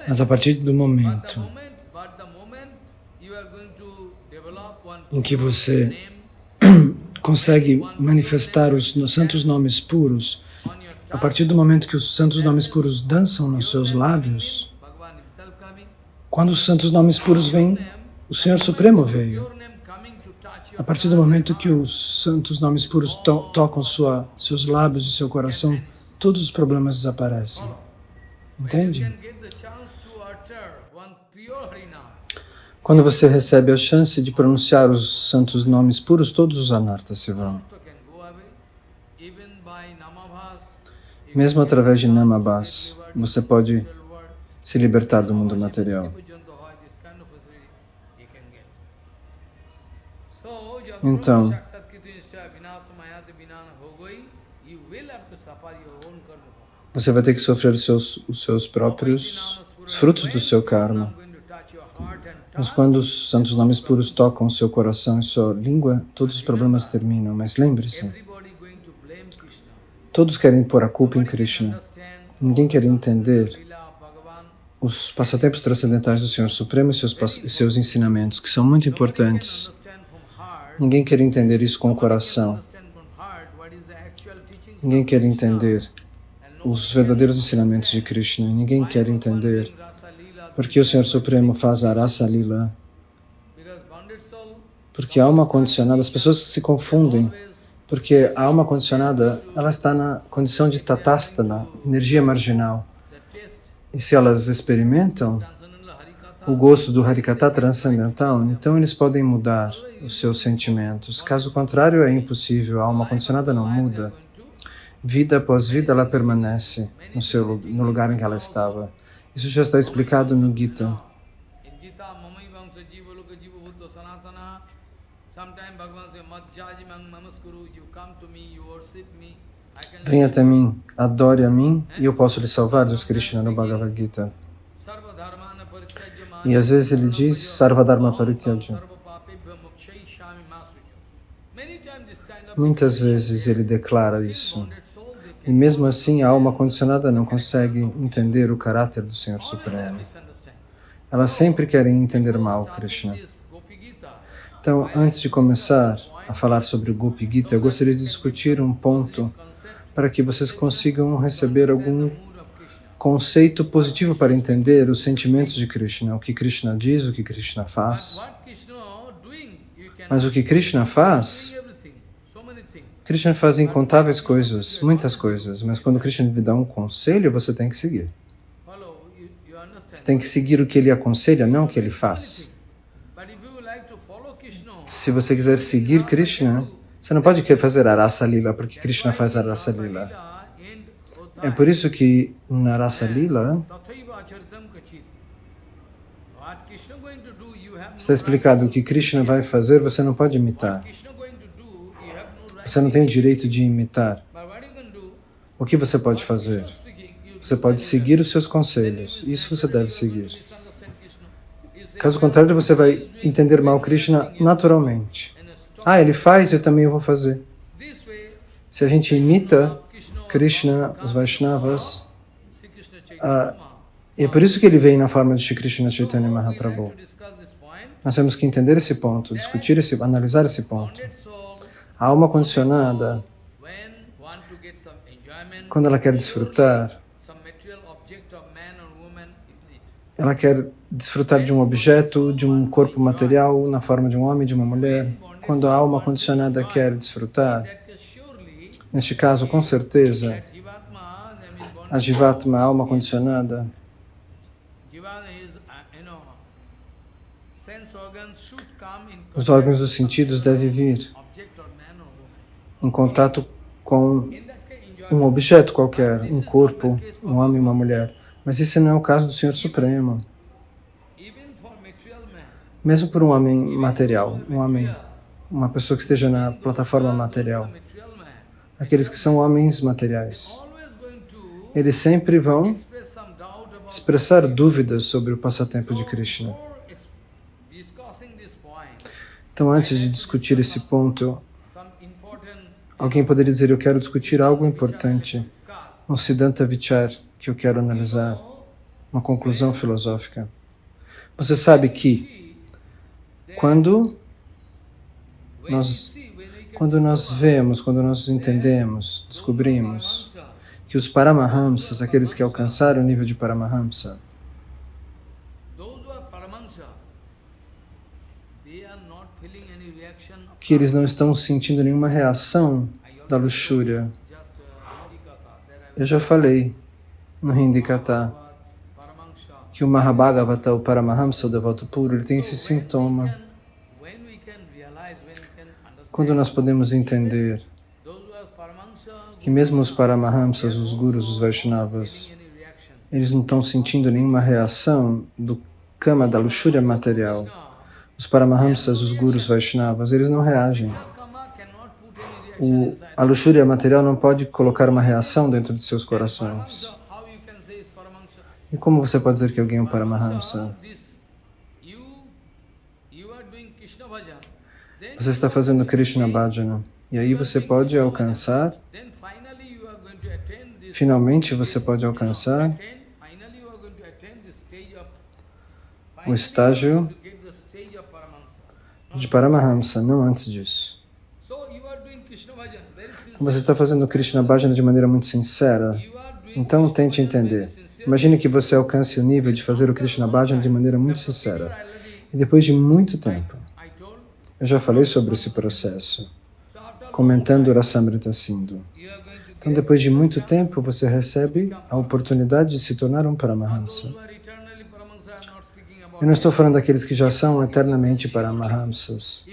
Mas a partir do momento em que você consegue manifestar os santos nomes puros, a partir do momento que os santos nomes puros dançam nos seus lábios, quando os santos nomes puros vêm, o Senhor Supremo veio. A partir do momento que os santos nomes puros tocam seus lábios e seu coração, todos os problemas desaparecem. Entende? Quando você recebe a chance de pronunciar os santos nomes puros, todos os anartas se vão. Mesmo através de Namabhas, você pode se libertar do mundo material. Então, você vai ter que sofrer os seus próprios frutos do seu karma. Mas quando os santos nomes puros tocam o seu coração e sua língua, todos os problemas terminam. Mas lembre-se, todos querem pôr a culpa em Krishna. Ninguém quer entender os passatempos transcendentais do Senhor Supremo e seus ensinamentos, que são muito importantes. Ninguém quer entender isso com o coração. Ninguém quer entender os verdadeiros ensinamentos de Krishna. Ninguém quer entender porque o Senhor Supremo faz a Rasa Lila. Porque a alma condicionada, as pessoas se confundem, porque a alma condicionada, ela está na condição de tatastana, energia marginal. E se elas experimentam o gosto do Harikata transcendental, então eles podem mudar os seus sentimentos. Caso contrário, é impossível, a alma condicionada não muda. Vida após vida, ela permanece no lugar em que ela estava. Isso já está explicado no Gita. Venha até mim, adore a mim e eu posso lhe salvar, diz Krishna no Bhagavad Gita. E às vezes ele diz Sarvadharma Parityajya. Muitas vezes ele declara isso. E mesmo assim, a alma condicionada não consegue entender o caráter do Senhor Supremo. Elas sempre querem entender mal Krishna. Então, antes de começar a falar sobre o Gopi Gita, eu gostaria de discutir um ponto para que vocês consigam receber algum conceito positivo para entender os sentimentos de Krishna, o que Krishna diz, o que Krishna faz. Mas o que Krishna faz, Krishna faz incontáveis coisas, muitas coisas, mas quando Krishna lhe dá um conselho, você tem que seguir. Você tem que seguir o que ele aconselha, não o que ele faz. Se você quiser seguir Krishna, você não pode querer fazer Arasa Lila, porque Krishna faz Arasa Lila. É por isso que na Arasa Lila está explicado o que Krishna vai fazer, você não pode imitar. Você não tem o direito de imitar. O que você pode fazer? Você pode seguir os seus conselhos. Isso você deve seguir. Caso contrário, você vai entender mal Krishna naturalmente. Ah, ele faz, eu também vou fazer. Se a gente imita Krishna, os Vaishnavas, é por isso que ele veio na forma de Shri Krishna Chaitanya Mahaprabhu. Nós temos que entender esse ponto, discutir analisar esse ponto. A alma condicionada, quando ela quer desfrutar, ela quer desfrutar de um objeto, de um corpo material na forma de um homem e de uma mulher. Quando a alma condicionada quer desfrutar, neste caso, com certeza, a Jivatma, a alma condicionada, os órgãos dos sentidos devem vir em contato com um objeto qualquer, um corpo, um homem e uma mulher. Mas esse não é o caso do Senhor Supremo. Mesmo por um homem material, uma pessoa que esteja na plataforma material, aqueles que são homens materiais, eles sempre vão expressar dúvidas sobre o passatempo de Krishna. Então, antes de discutir esse ponto, alguém poderia dizer, eu quero discutir algo importante, um Siddhanta Vichar que eu quero analisar, uma conclusão filosófica. Você sabe que quando nós vemos, quando nós entendemos, descobrimos que os Paramahamsas, aqueles que alcançaram o nível de Paramahamsa, que eles não estão sentindo nenhuma reação da luxúria. Eu já falei no Hindikata que o Mahabhagavata, o Paramahamsa, o devoto puro, ele tem esse sintoma. Quando nós podemos entender que mesmo os Paramahamsas, os gurus, os Vaishnavas, eles não estão sentindo nenhuma reação do kama, da luxúria material. Os Paramahamsas, os gurus Vaishnavas, eles não reagem. A luxúria material não pode colocar uma reação dentro de seus corações. E como você pode dizer que alguém é um Paramahamsa? Você está fazendo Krishna Bhajana. E aí você pode alcançar, finalmente você pode alcançar o estágio de Paramahamsa, não antes disso. Então você está fazendo Krishna Bhajana de maneira muito sincera. Então tente entender. Imagine que você alcance o nível de fazer o Krishna Bhajana de maneira muito sincera. E depois de muito tempo, eu já falei sobre esse processo, comentando o Rasamrita Sindhu. Então depois de muito tempo, você recebe a oportunidade de se tornar um Paramahamsa. Eu não estou falando daqueles que já são eternamente Paramahamsas,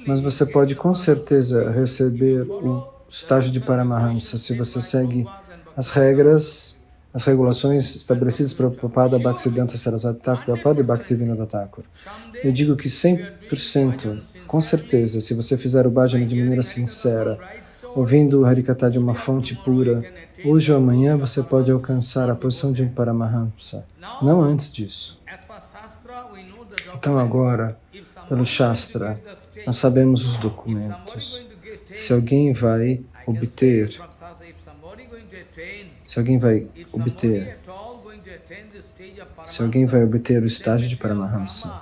mas você pode com certeza receber o estágio de Paramahamsa se você segue as regras, as regulações estabelecidas por Prabhupada, Bhaktisiddhanta Sarasvati Thakur, Prabhupada e Bhaktivinoda Thakur. Eu digo que 100%, com certeza, se você fizer o bhajana de maneira sincera, ouvindo o Harikatha de uma fonte pura, hoje ou amanhã você pode alcançar a posição de um Paramahamsa, não antes disso. Então agora, pelo Shastra, nós sabemos os documentos. Se alguém vai obter, se alguém vai obter o estágio de Paramahamsa,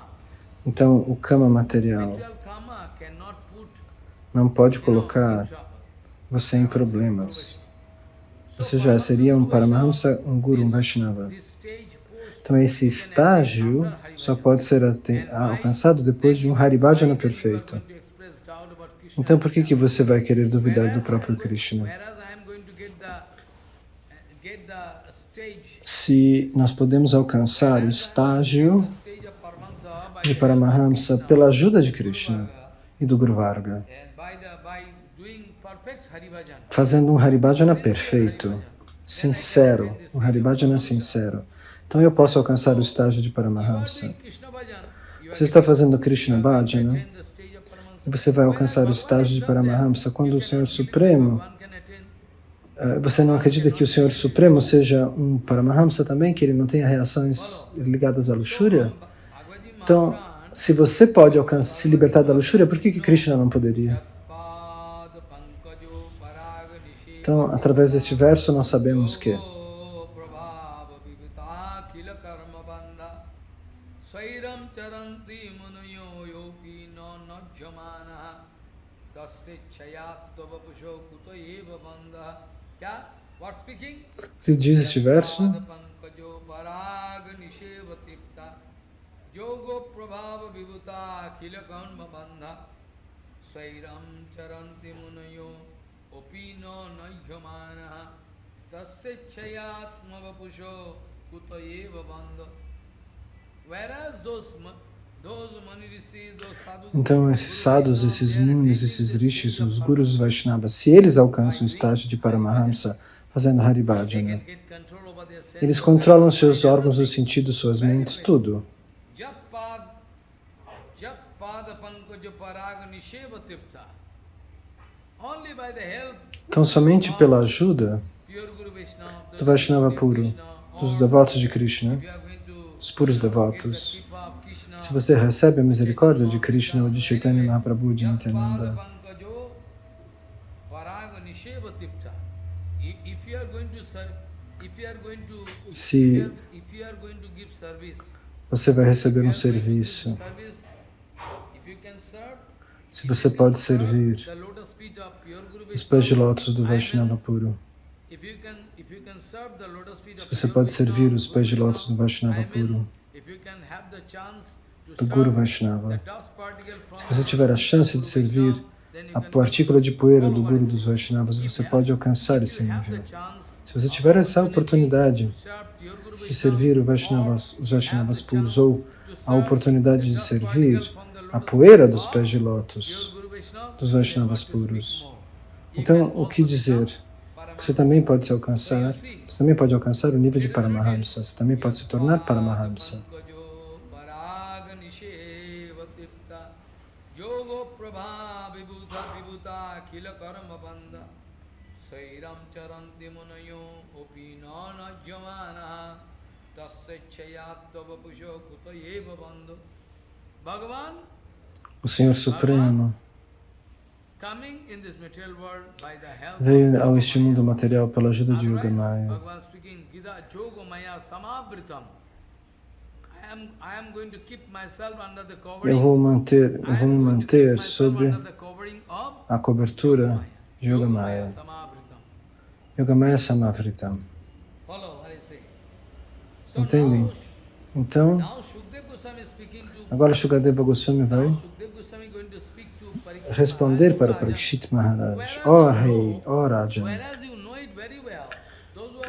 então o Kama material não pode colocar você em problemas. Você já seria um Paramahamsa, um Guru, um Vaishnava. Então esse estágio só pode ser alcançado depois de um Haribhajana perfeito. Então por que você vai querer duvidar do próprio Krishna? Se nós podemos alcançar o estágio de Paramahamsa pela ajuda de Krishna e do Guru Varga, fazendo um Haribhajana perfeito, sincero, um Haribhajana sincero. Então eu posso alcançar o estágio de Paramahamsa. Você está fazendo Krishna Bhajana e você vai alcançar o estágio de Paramahamsa quando o Senhor Supremo... Você não acredita que o Senhor Supremo seja um Paramahamsa também, que ele não tenha reações ligadas à luxúria? Então, se você pode se libertar da luxúria, por que Krishna não poderia? Então, através deste verso, nós sabemos que o que diz este verso? Então, esses sadhus, esses munis, esses rishis, os gurus Vaishnavas, se eles alcançam o estágio de Paramahamsa fazendo Haribhajana, eles controlam seus órgãos do sentido, suas mentes, tudo. Então, somente pela ajuda do Vaishnava puro, dos devotos de Krishna, os puros devotos, se você recebe a misericórdia de Krishna ou de Chaitanya Mahaprabhu de Nityananda, se você vai receber um serviço, se você pode servir os pés de lótus do Vaishnava puro, se você pode servir os pés de lótus do Vaishnava puro, do Guru Vaishnava, se você tiver a chance de servir a partícula de poeira do Guru dos Vaishnavas, você pode alcançar esse nível. Se você tiver essa oportunidade de servir os Vaishnavas puros ou a oportunidade de servir a poeira dos pés de lótus dos Vaishnavas puros, então o que dizer? Você também pode se alcançar, você também pode alcançar o nível de Paramahamsa, você também pode se tornar Paramahamsa. O Senhor Supremo veio ao este mundo material pela ajuda de Yogamaya. Eu vou me manter sob a cobertura de Yogamaya. Yogamaya Samavritam. Entendem? Então, agora Shukadeva Goswami vai responder para Parikshit Maharaj. Ó Rei, ó Rajan,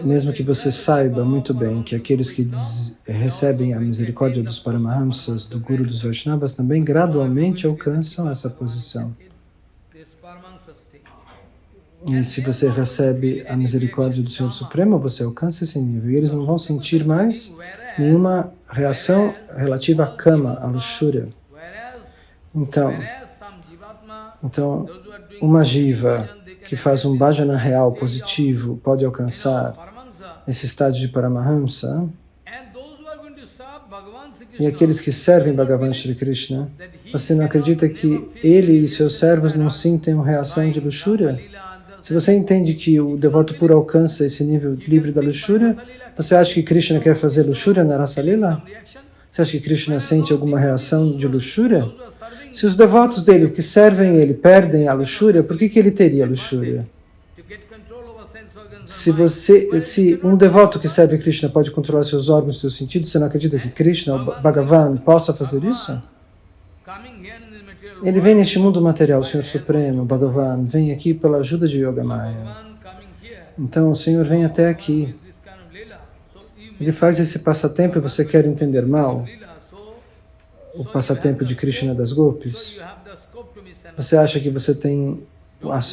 mesmo que você saiba muito bem que aqueles que recebem a misericórdia dos Paramahamsas, do Guru dos Vaishnavas, também gradualmente alcançam essa posição. E se você recebe a misericórdia do Senhor Supremo, você alcança esse nível. E eles não vão sentir mais nenhuma reação relativa à kama, à luxúria. Então, uma jiva que faz um bhajana real, positivo, pode alcançar esse estágio de Paramahamsa. e aqueles que servem Bhagavan Shri Krishna, você não acredita que ele e seus servos não sentem uma reação de luxúria? Se você entende que o devoto puro alcança esse nível livre da luxúria, você acha que Krishna quer fazer luxúria na Rasa Lila? Você acha que Krishna sente alguma reação de luxúria? Se os devotos dele que servem ele perdem a luxúria, por que ele teria luxúria? Se um devoto que serve Krishna pode controlar seus órgãos e seus sentidos, você não acredita que Krishna, o Bhagavan, possa fazer isso? Ele vem neste mundo material, o Senhor Supremo, o Bhagavan, vem aqui pela ajuda de Yogamaya. Então o Senhor vem até aqui. Ele faz esse passatempo e você quer entender mal o passatempo de Krishna das Gopis? Você acha que você tem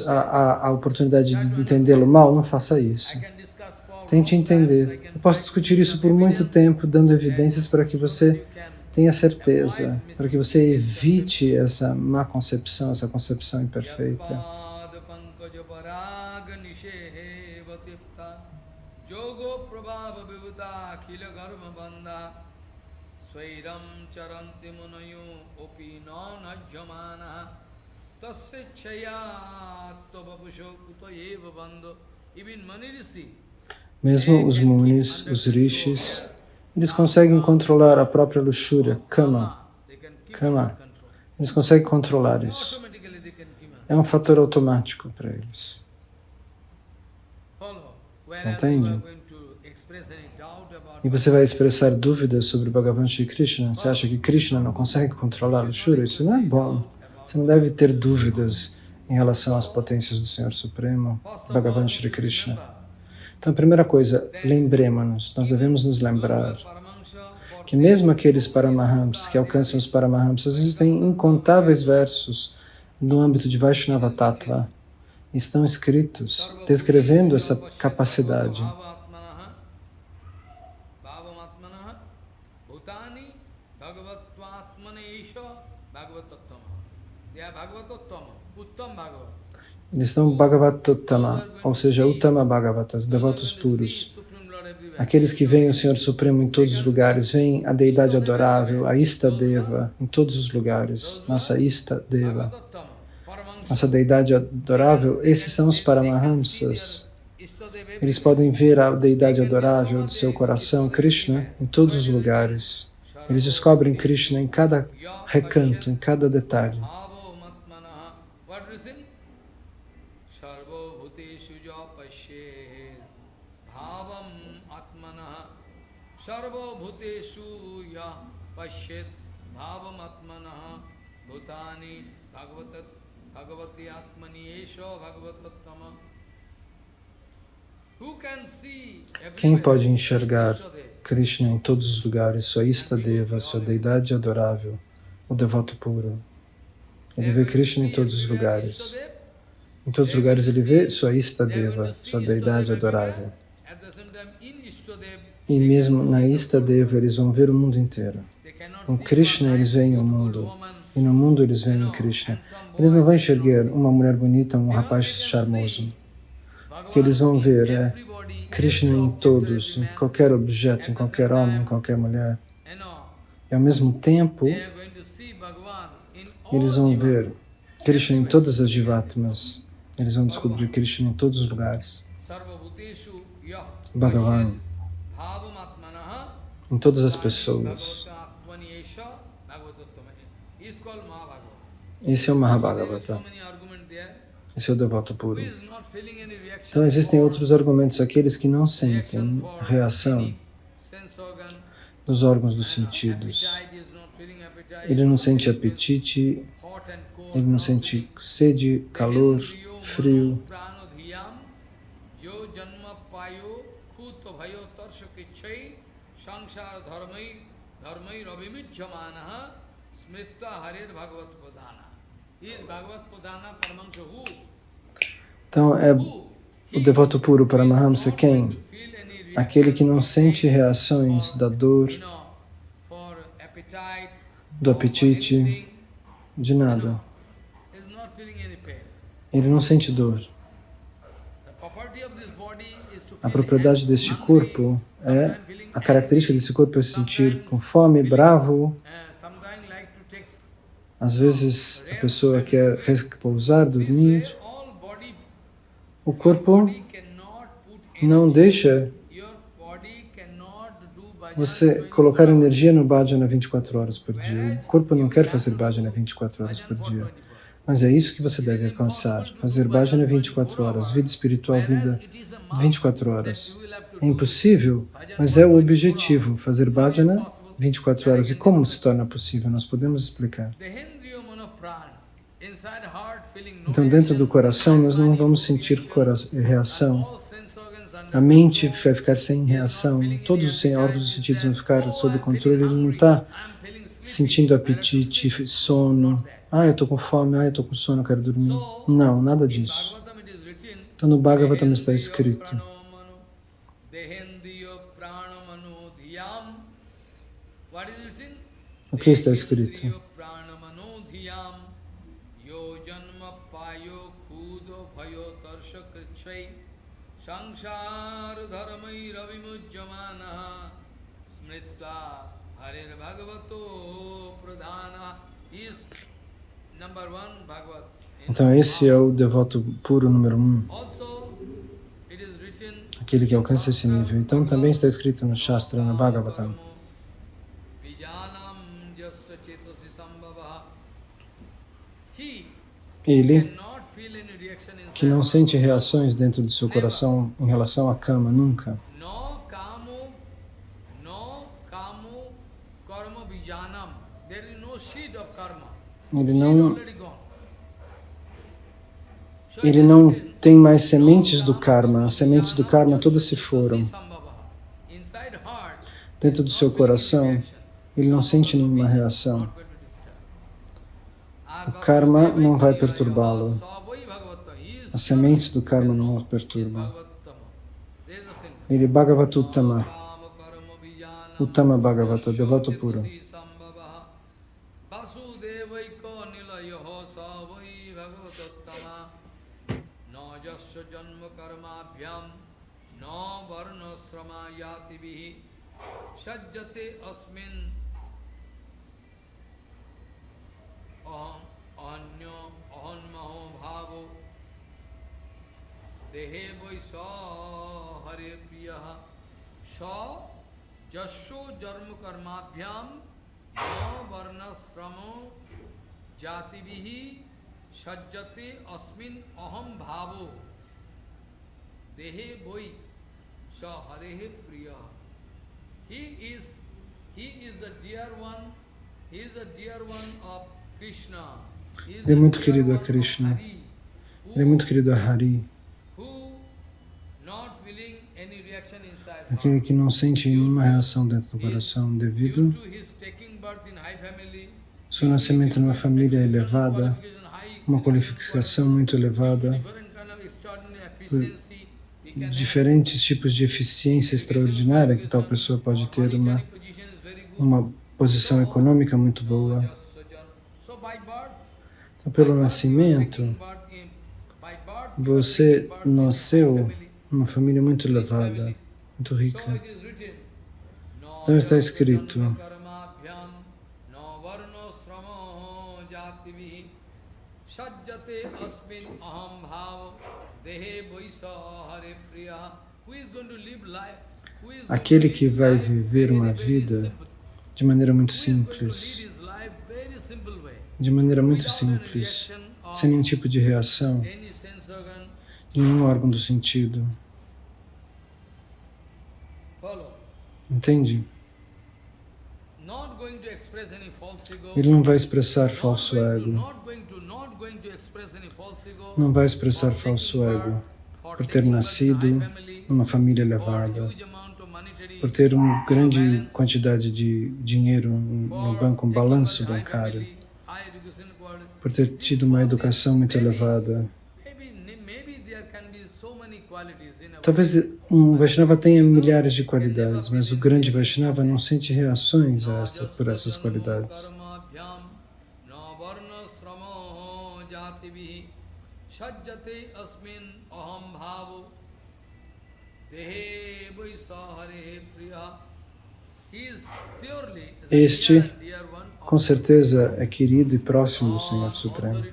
a oportunidade de entendê-lo mal? Não faça isso. Tente entender. Eu posso discutir isso por muito tempo, dando evidências para que você tenha certeza, para que você evite essa má concepção, essa concepção imperfeita. Mesmo os munis, os rishis, eles conseguem controlar a própria luxúria, kama. Eles conseguem controlar isso. É um fator automático para eles. Entende? E você vai expressar dúvidas sobre Bhagavan Shri Krishna? Você acha que Krishna não consegue controlar a luxúria? Isso não é bom. Você não deve ter dúvidas em relação às potências do Senhor Supremo, Bhagavan Shri Krishna. Então, a primeira coisa, lembremos-nos, nós devemos nos lembrar que mesmo aqueles Paramahamsas que alcançam os Paramahamsas, existem incontáveis versos no âmbito de Vaishnava Tattva, estão escritos descrevendo essa capacidade. Eles estão Bhagavatottama, ou seja, Uttama Bhagavatas, devotos puros. Aqueles que veem o Senhor Supremo em todos os lugares, veem a Deidade adorável, a Istadeva, em todos os lugares, nossa Istadeva, nossa Deidade adorável, esses são os Paramahamsas. Eles podem ver a Deidade adorável do seu coração, Krishna, em todos os lugares. Eles descobrem Krishna em cada recanto, em cada detalhe. Quem pode enxergar Krishna em todos os lugares, sua Istadeva, sua Deidade adorável, o devoto puro? Ele vê Krishna em todos os lugares. Em todos os lugares ele vê sua Istadeva, sua Deidade adorável. E mesmo na Istadeva eles vão ver o mundo inteiro. Em Krishna eles veem o mundo. E no mundo eles veem Krishna. Eles não vão enxergar uma mulher bonita, um rapaz charmoso. O que eles vão ver é Krishna em todos, em qualquer objeto, em qualquer homem, em qualquer mulher. E ao mesmo tempo, eles vão ver Krishna em todas as jivatmas. Eles vão descobrir Krishna em todos os lugares. Bhagavan, em todas as pessoas. Esse é o Mahabhagavata. Esse é o devoto puro. Então existem outros argumentos, aqueles que não sentem reação dos órgãos dos sentidos. Ele não sente apetite, ele não sente sede, calor, frio. Então, é o devoto puro Paramahamsa quem? Aquele que não sente reações da dor, do apetite, de nada. Ele não sente dor. A propriedade deste corpo A característica desse corpo é se sentir com fome, bravo. Às vezes a pessoa quer repousar, dormir. O corpo não deixa você colocar energia no bhajana 24 horas por dia. O corpo não quer fazer bhajana 24 horas por dia. Mas é isso que você deve alcançar. Fazer bhajana 24 horas, vida espiritual, vida 24 horas. É impossível, mas é o objetivo. Fazer bhajana 24 horas. E como se torna possível? Nós podemos explicar. Então, dentro do coração, nós não vamos sentir reação. A mente vai ficar sem reação. Todos os órgãos dos sentidos vão ficar sob controle. Ele não está sentindo apetite, sono. Eu estou com fome, eu estou com sono, eu quero dormir. Não, nada disso. Então, no Bhagavatam está escrito. O que está escrito? Então esse é o devoto puro número 1, aquele que alcança esse nível. Então também está escrito no Shastra, no Bhagavatam. Ele que não sente reações dentro do seu coração em relação à cama, nunca. Ele não tem mais sementes do karma. As sementes do karma todas se foram. Dentro do seu coração, ele não sente nenhuma reação. O karma não vai perturbá-lo. As sementes do karma não o perturbam. Ele é Bhagavatuttama. Uttama Bhagavata, devoto puro. Dehe vaisa hare priya sha jasho jarma karmabhyam no varnasramo jatibihi sajjate asmin aham bhavo dehe vaisa hare priya. He is the dear one. He is the dear one of Krishna. Ele é muito querido a Krishna. Ele é muito querido a Hari. Aquele que não sente nenhuma reação dentro do coração devido seu nascimento numa família elevada, uma qualificação muito elevada, por diferentes tipos de eficiência extraordinária que tal pessoa pode ter, uma posição econômica muito boa. Então, pelo nascimento, você nasceu numa família muito elevada, muito rica. Então está escrito, aquele que vai viver uma vida de maneira muito simples, sem nenhum tipo de reação, nenhum órgão do sentido. Entende? Ele não vai expressar falso ego. Não vai expressar falso ego por ter nascido numa família elevada, por ter uma grande quantidade de dinheiro no banco, um balanço bancário, por ter tido uma educação muito elevada. Talvez um Vaishnava tenha milhares de qualidades, mas o grande Vaishnava não sente reações por essas qualidades. Este, com certeza, é querido e próximo do Senhor Supremo.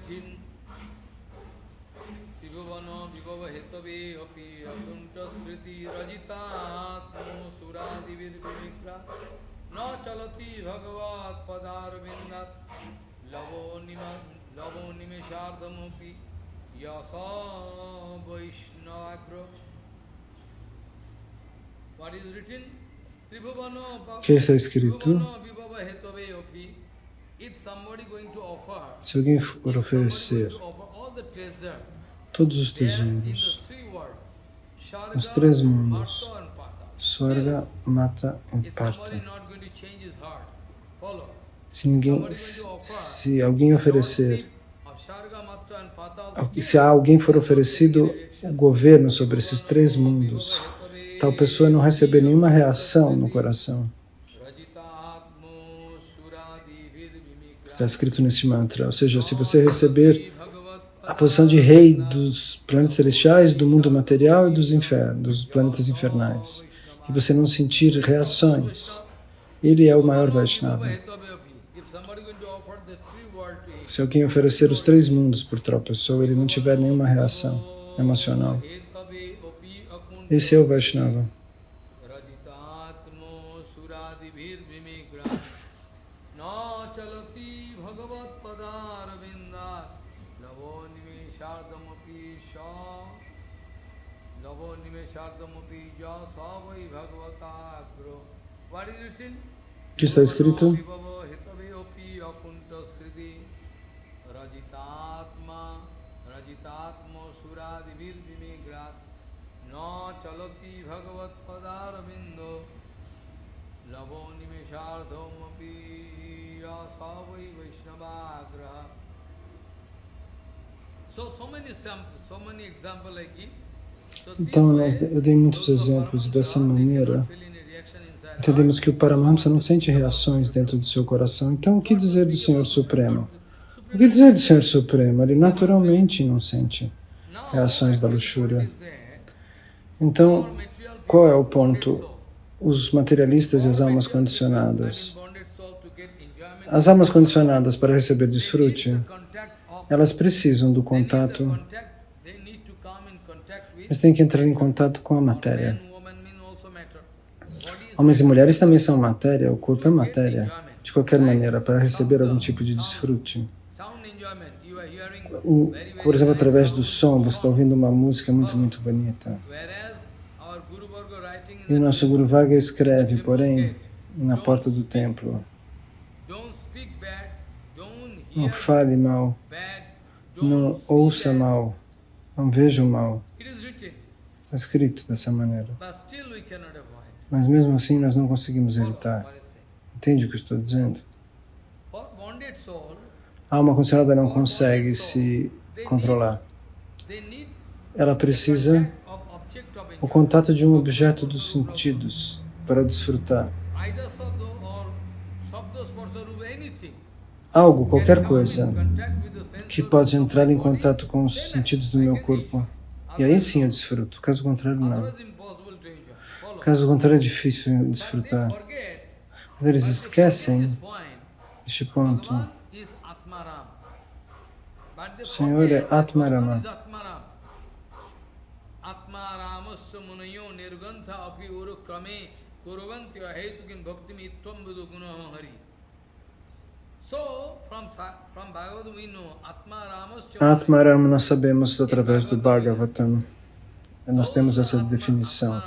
O que está escrito? Se alguém for oferecer todos os tesouros nos três mundos, Swarga, Mata e Parta, se alguém oferecer, se a alguém for oferecido o governo sobre esses três mundos, tal pessoa não receber nenhuma reação no coração. Está escrito nesse mantra. Ou seja, se você receber a posição de rei dos planetas celestiais, do mundo material e dos planetas infernais, e você não sentir reações, ele é o maior Vaishnava. Se alguém oferecer os três mundos por tal pessoa, ele não tiver nenhuma reação emocional, esse é o Vaishnava. O que está escrito? Então, eu dei muitos exemplos dessa maneira. Entendemos que o Paramahamsa não sente reações dentro do seu coração. Então, o que dizer do Senhor Supremo? O que dizer do Senhor Supremo? Ele naturalmente não sente reações da luxúria. Então, qual é o ponto? Os materialistas e as almas condicionadas. As almas condicionadas para receber desfrute, elas precisam do contato. Eles têm que entrar em contato com a matéria. Homens e mulheres também são matéria, o corpo é matéria, de qualquer maneira, para receber algum tipo de desfrute. Por exemplo, através do som, você está ouvindo uma música muito, muito bonita. E o nosso Guru Varga escreve, porém, na porta do templo: não fale mal, não ouça mal, não veja o mal. Está escrito dessa maneira. Mas mesmo assim nós não conseguimos evitar. Entende o que eu estou dizendo? A alma condicionada não consegue se controlar. Ela precisa o contato de um objeto dos sentidos para desfrutar. Algo, qualquer coisa, que pode entrar em contato com os sentidos do meu corpo. E aí sim eu desfruto. Caso contrário, não. Caso contrário, é difícil desfrutar. Mas eles esquecem este ponto. O Senhor é Atmarama. Atmarama nós sabemos através do Bhagavatam. Nós temos essa definição.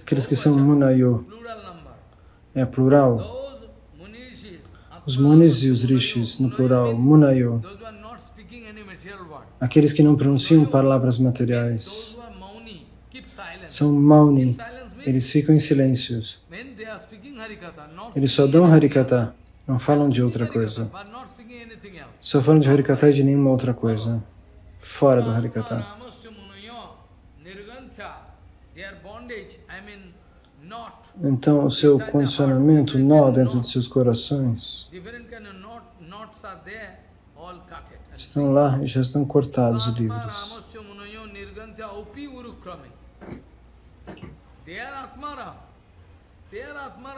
Aqueles que são Munayo, é plural. Os Munis e os Rishis, no plural, Munayo. Aqueles que não pronunciam palavras materiais são Mauni, eles ficam em silêncios. Eles só dão Harikatha, não falam de outra coisa. Só falam de Harikatha e de nenhuma outra coisa, fora do Harikatha. Então, o seu condicionamento, o nó dentro de seus corações, estão lá e já estão cortados e livres.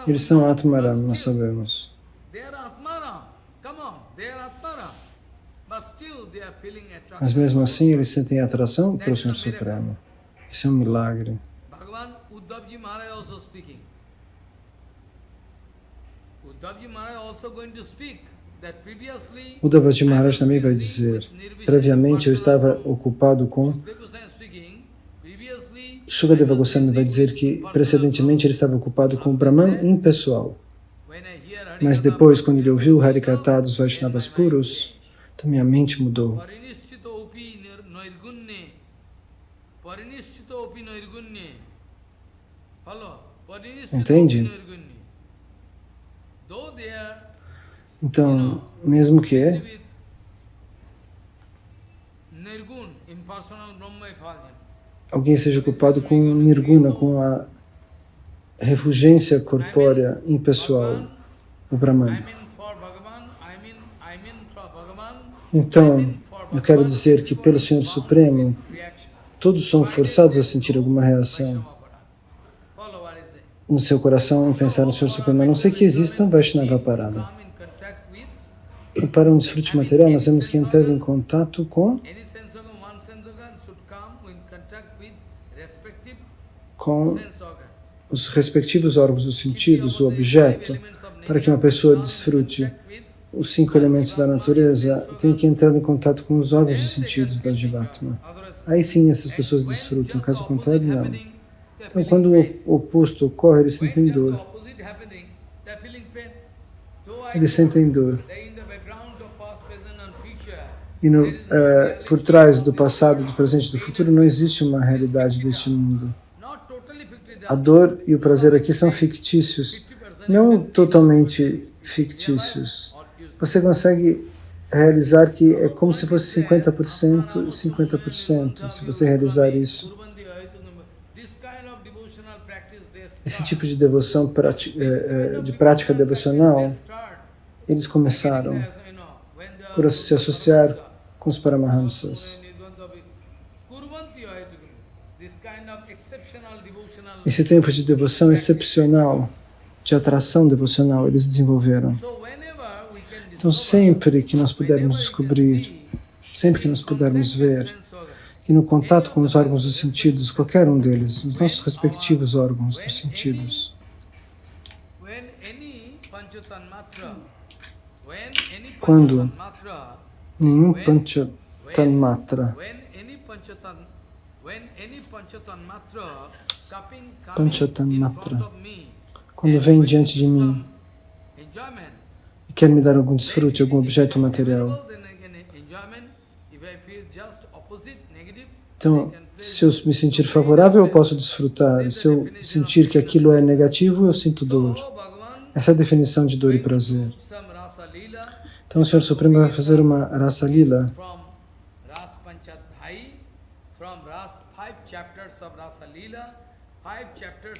Eles são Atmaram, nós sabemos. Mas mesmo assim, eles sentem atração pelo Senhor Supremo. Isso é um milagre. Uddhavaji Maharaj também vai dizer, previamente eu estava ocupado com... Shukadeva Goswami vai dizer que, precedentemente, ele estava ocupado com o Brahman impessoal. Mas depois, quando ele ouviu o Harikatha dos Vaishnavas puros, então minha mente mudou. Entende? Então, mesmo que alguém seja ocupado com Nirguna, com a refulgência corpórea impessoal, o Brahman. Então, eu quero dizer que pelo Senhor Supremo, todos são forçados a sentir alguma reação no seu coração em pensar no Senhor Supremo, a não ser que exista um Vaishnava Parada. E para um desfrute material, nós temos que entrar em contato com os respectivos órgãos dos sentidos, o objeto, para que uma pessoa desfrute os 5 elementos da natureza, tem que entrar em contato com os órgãos dos sentidos da Jivatma. Aí sim essas pessoas desfrutam, caso contrário, não. Então, quando o oposto ocorre, eles sentem dor. Eles sentem dor. E por trás do passado, do presente e do futuro não existe uma realidade deste mundo. A dor e o prazer aqui são fictícios, não totalmente fictícios. Você consegue realizar que é como se fosse 50% e 50%, se você realizar isso. Esse tipo de devoção, de prática devocional, eles começaram por se associar com os Paramahamsas. Esse tempo de devoção excepcional, de atração devocional, eles desenvolveram. Então, sempre que nós pudermos descobrir, sempre que nós pudermos ver, que no contato com os órgãos dos sentidos, qualquer um deles, os nossos respectivos órgãos dos sentidos, quando nenhum Panchatanmatra, quando vem diante de mim e quer me dar algum desfrute, algum objeto material, então, se eu me sentir favorável, eu posso desfrutar. Se eu sentir que aquilo é negativo, eu sinto dor. Essa é a definição de dor e prazer. Então, o Senhor Supremo vai fazer uma Rasa Lila.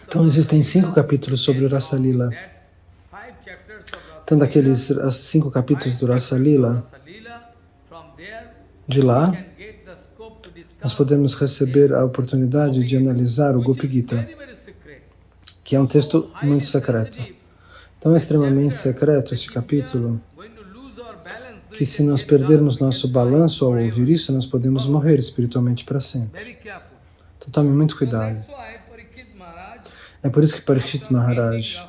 Então, existem 5 capítulos sobre o Rasa Lila. Então, daqueles 5 capítulos do Rasa Lila, de lá, nós podemos receber a oportunidade de analisar o Gopi Gita, que é um texto muito secreto. Então é extremamente secreto este capítulo, que se nós perdermos nosso balanço ao ouvir isso, nós podemos morrer espiritualmente para sempre. Então tome muito cuidado. É por isso que Parikshit Maharaj,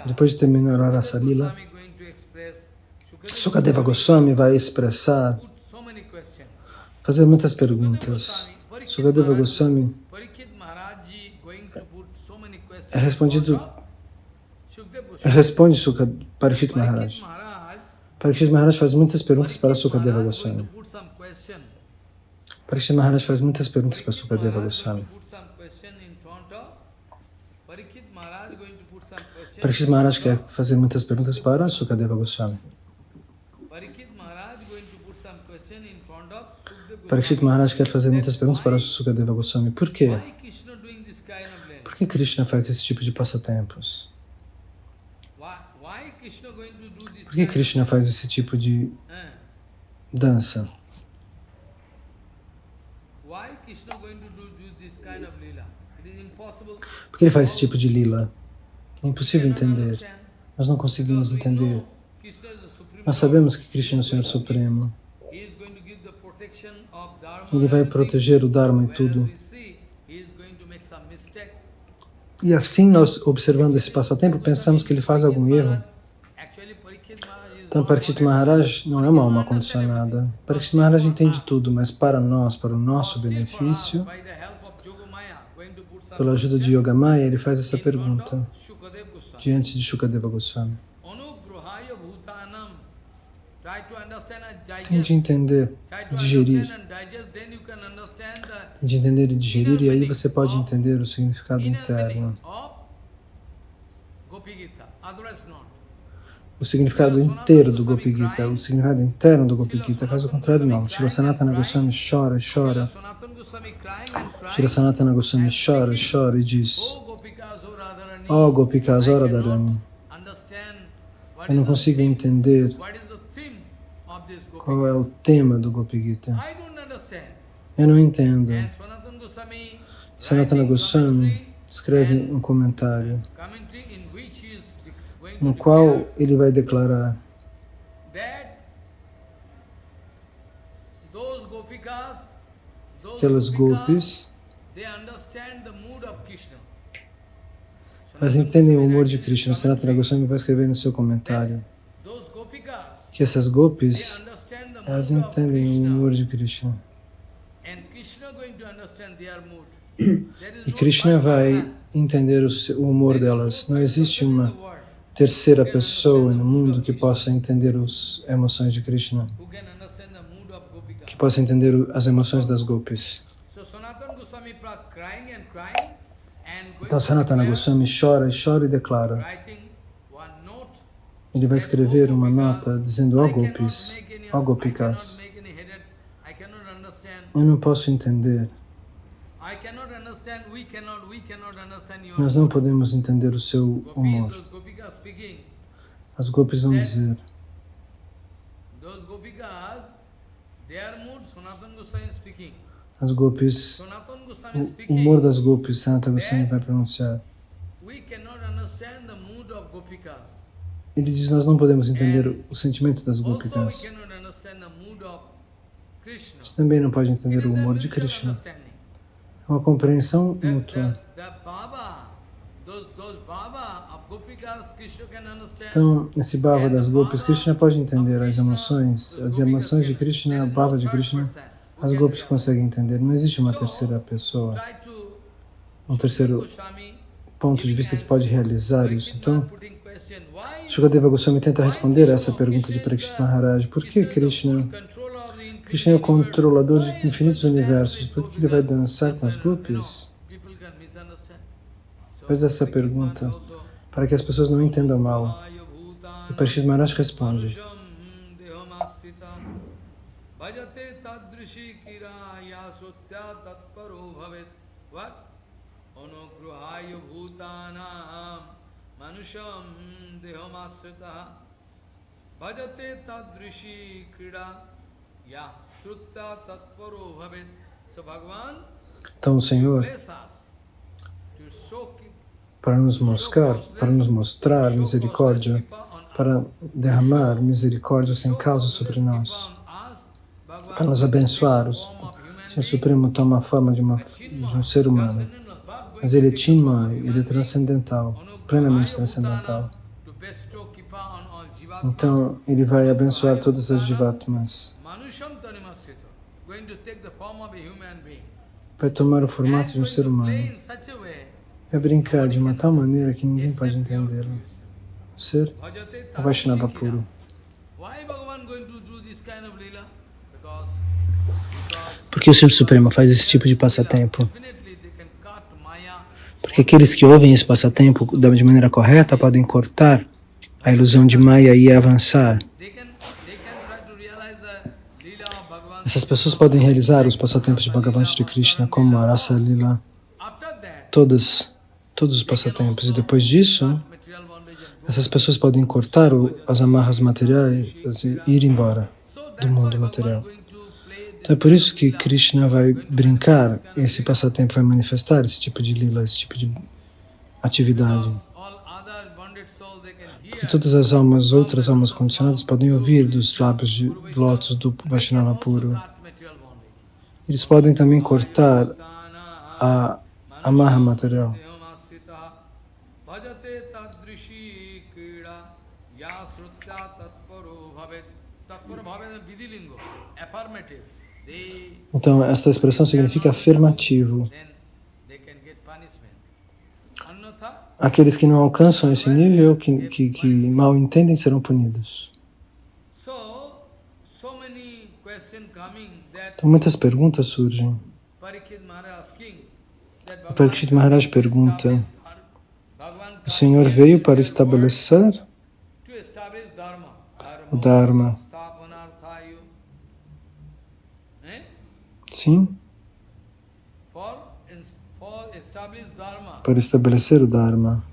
depois de terminar a Rasa Lila, Sukadeva Goswami vai expressar, fazer muitas perguntas. Sukadeva Goswami responde Parikshit Maharaj. Parikshit Maharaj faz muitas perguntas para Sukadeva Goswami. Parikshit Maharaj faz muitas perguntas para Sukadeva Goswami. Parikshit Maharaj quer fazer muitas perguntas para Sukadeva Goswami. Parikshit Maharaj quer fazer muitas perguntas para Sukadeva Goswami. Por quê? Por Por que Krishna faz esse tipo de passatempos? Por que Krishna faz esse tipo de dança? Por que ele faz esse tipo de lila? É impossível entender. Nós não conseguimos entender. Nós sabemos que Krishna é o Senhor Supremo. Ele vai proteger o Dharma e tudo. E assim, nós, observando esse passatempo, pensamos que ele faz algum erro. Então, Parikshit Maharaj não é uma alma condicionada. Parikshit Maharaj entende tudo, mas para nós, para o nosso benefício, pela ajuda de Yogamaya, ele faz essa pergunta diante de Shukadeva Goswami. Tente entender, digerir. Tente entender e digerir, e aí você pode entender o significado interno. O significado inteiro do Gopi Gita, o significado interno do Gopi Gita. Caso contrário, não. Shri Sanatana Goswami chora e chora. Shri Sanatana Goswami chora e chora e diz: ó Gopika Azora Dharani, eu não consigo entender qual é o tema do Gopi Gita. Eu não entendo. Sanatana Goswami escreve um comentário no qual ele vai declarar aquelas gopis, elas entendem o humor de Krishna. Sanatana Goswami vai escrever no seu comentário que essas gopis, elas entendem o humor de Krishna. E Krishna vai entender o humor delas. Não existe uma terceira pessoa no mundo que possa entender as emoções de Krishna, que possa entender as emoções das gopis. Então Sanatana Goswami chora e chora e declara. Ele vai escrever uma nota dizendo: ó gopis, ó gopikas, eu não posso entender. Nós não podemos entender o seu humor. As gopis vão dizer: as gopis, o humor das gopis, Sanatana Goswami vai pronunciar. Ele diz: nós não podemos entender o sentimento das gopikas. A gente também não pode entender o humor de Krishna. É uma compreensão mútua. Então, esse bhava das gopis, Krishna pode entender as emoções de Krishna, a bhava de Krishna, as gopis conseguem entender. Não existe uma terceira pessoa, um terceiro ponto de vista que pode realizar isso. Então, Shukadeva Goswami tenta responder a essa pergunta de Parikshit Maharaj. Por que Krishna é o controlador de infinitos universos? Por que ele vai dançar com as gopis? Faz essa pergunta para que as pessoas não entendam mal. E Parikshit Maharaj responde: então o Senhor, para nos mostrar misericórdia, para derramar misericórdia sem causa sobre nós, para nos abençoar. O Senhor Supremo toma a forma de um ser humano, mas ele é Chinmaya, ele é transcendental, plenamente transcendental. Então, ele vai abençoar todas as jivatmas. Vai tomar o formato de um ser humano. Vai brincar de uma tal maneira que ninguém pode entendê-lo. Ser o Vaishnava puro. Por que o Senhor Supremo faz esse tipo de passatempo? Porque aqueles que ouvem esse passatempo de maneira correta podem cortar a ilusão de Maya e avançar. Essas pessoas podem realizar os passatempos de Bhagavan Shri Krishna como a Rasa Lila, todas todos os passatempos. E depois disso, essas pessoas podem cortar as amarras materiais e ir embora do mundo material. Então é por isso que Krishna vai brincar, esse passatempo vai manifestar esse tipo de lila, esse tipo de atividade. Porque todas as outras almas condicionadas podem ouvir dos lábios de lótus do Vaishnava puro. Eles podem também cortar a amarra material. Então, esta expressão significa afirmativo. Aqueles que não alcançam esse nível, que mal entendem, serão punidos. Então, muitas perguntas surgem. O Parikshit Maharaj pergunta: o Senhor veio para estabelecer o Dharma? Sim? Para estabelecer o Dharma.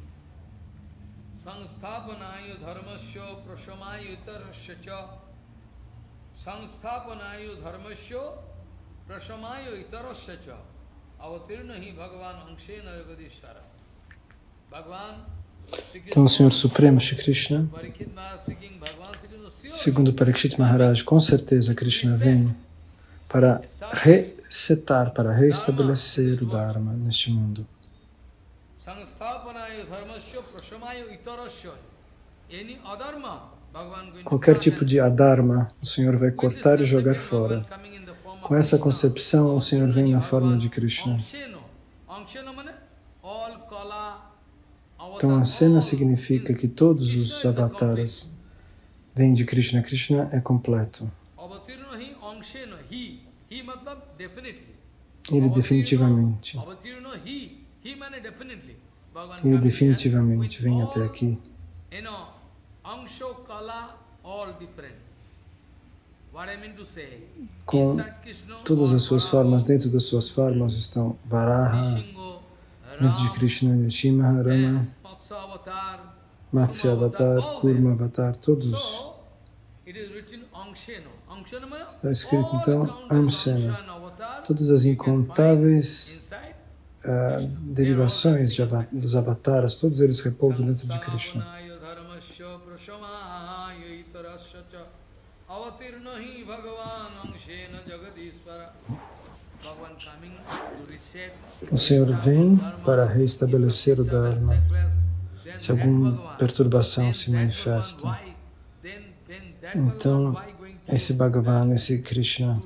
Então o Senhor Supremo, Shri Krishna, segundo Parikshit Maharaj, com certeza Krishna vem para resetar, para reestabelecer o Dharma neste mundo. Qualquer tipo de adharma, o Senhor vai cortar e jogar fora. Com essa concepção, o Senhor vem na forma de Krishna. Então, Ansena significa que todos os avataras vêm de Krishna. Krishna é completo. Ele definitivamente vem até aqui. Com todas as suas formas, dentro das suas formas estão Varaha, dentro de Krishna, Nrsimha, Rama, Matsya Avatar, Kurma Avatar, todos. Está escrito então, Amsena, todas as incontáveis derivações dos avataras, todos eles repousam dentro de Krishna. O Senhor vem para reestabelecer o Dharma. Se alguma perturbação se manifesta, então esse Bhagavan, esse Krishna,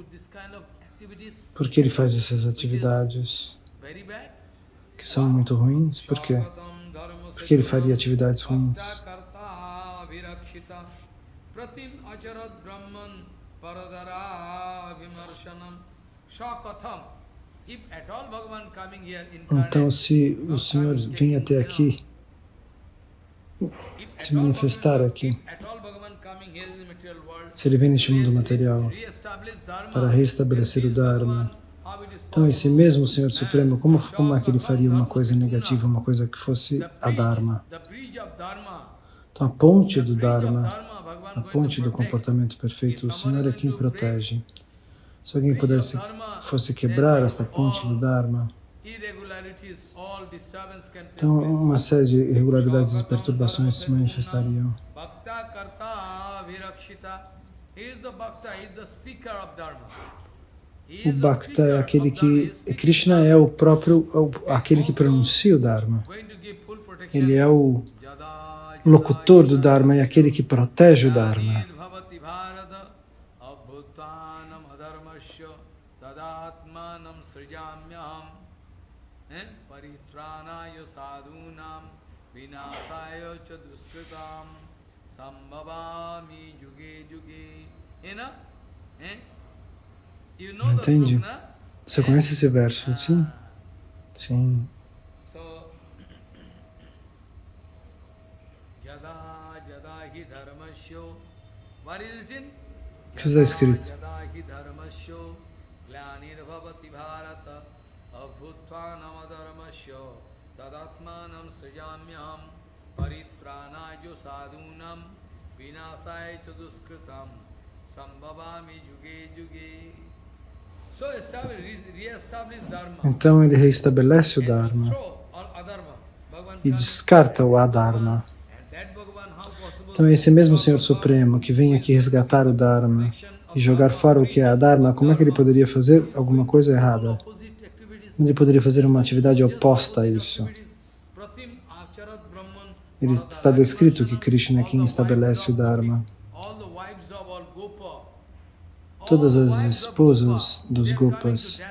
por que ele faz essas atividades que são muito ruins? Por quê? Por que ele faria atividades ruins? Então, se o Senhor vem até aqui, se manifestar aqui, se ele vem neste mundo material para reestabelecer o Dharma, então esse mesmo Senhor Supremo, como é que ele faria uma coisa negativa, uma coisa que fosse a Dharma? Então a ponte do Dharma, a ponte do comportamento perfeito, o Senhor é quem protege. Se alguém fosse quebrar esta ponte do Dharma, então uma série de irregularidades e perturbações se manifestariam. O Bhakta é aquele que... Krishna é o próprio, aquele que pronuncia o Dharma. Ele é o locutor do Dharma, é aquele que protege o Dharma. Entende? Você conhece esse verso, sim? Sim. O que está escrito? tadatmanam srijamyam paritranajo sadhunam vinasaya chaduskritam sambhavami yuge yuge. So reestablish dharma. Então ele reestabelece o Dharma e descarta o Adharma. Então esse mesmo Senhor Supremo que vem aqui resgatar o Dharma e jogar fora o que é Adharma, como é que ele poderia fazer alguma coisa errada? Ele poderia fazer uma atividade oposta a isso. Ele está descrito que Krishna é quem estabelece o Dharma. Todas as esposas dos Gopas,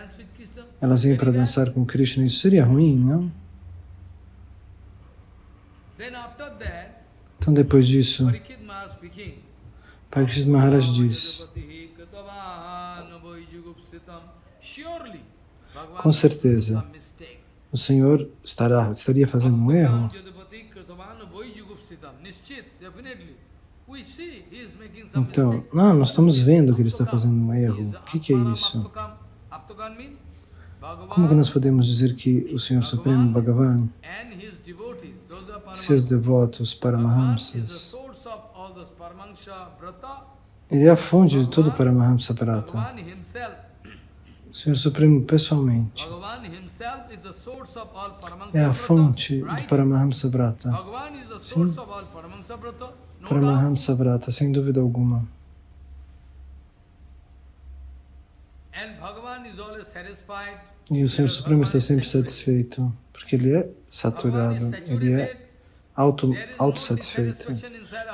elas vêm para dançar com Krishna. Isso seria ruim, não? Então depois disso, Parikshit Maharaj diz, com certeza, o Senhor estaria fazendo um erro. Então, nós estamos vendo que ele está fazendo um erro. O que é isso? Como que nós podemos dizer que o Senhor Supremo, Bhagavan, seus devotos, Paramahamsas, ele é a fonte de todo Paramahamsa Vrata. O Senhor Supremo, pessoalmente, é a fonte do Paramahamsa Vrata. Sim, Paramahamsa Vrata, sem dúvida alguma. E o Senhor Supremo está sempre satisfeito, porque ele é saturado, ele é autossatisfeito.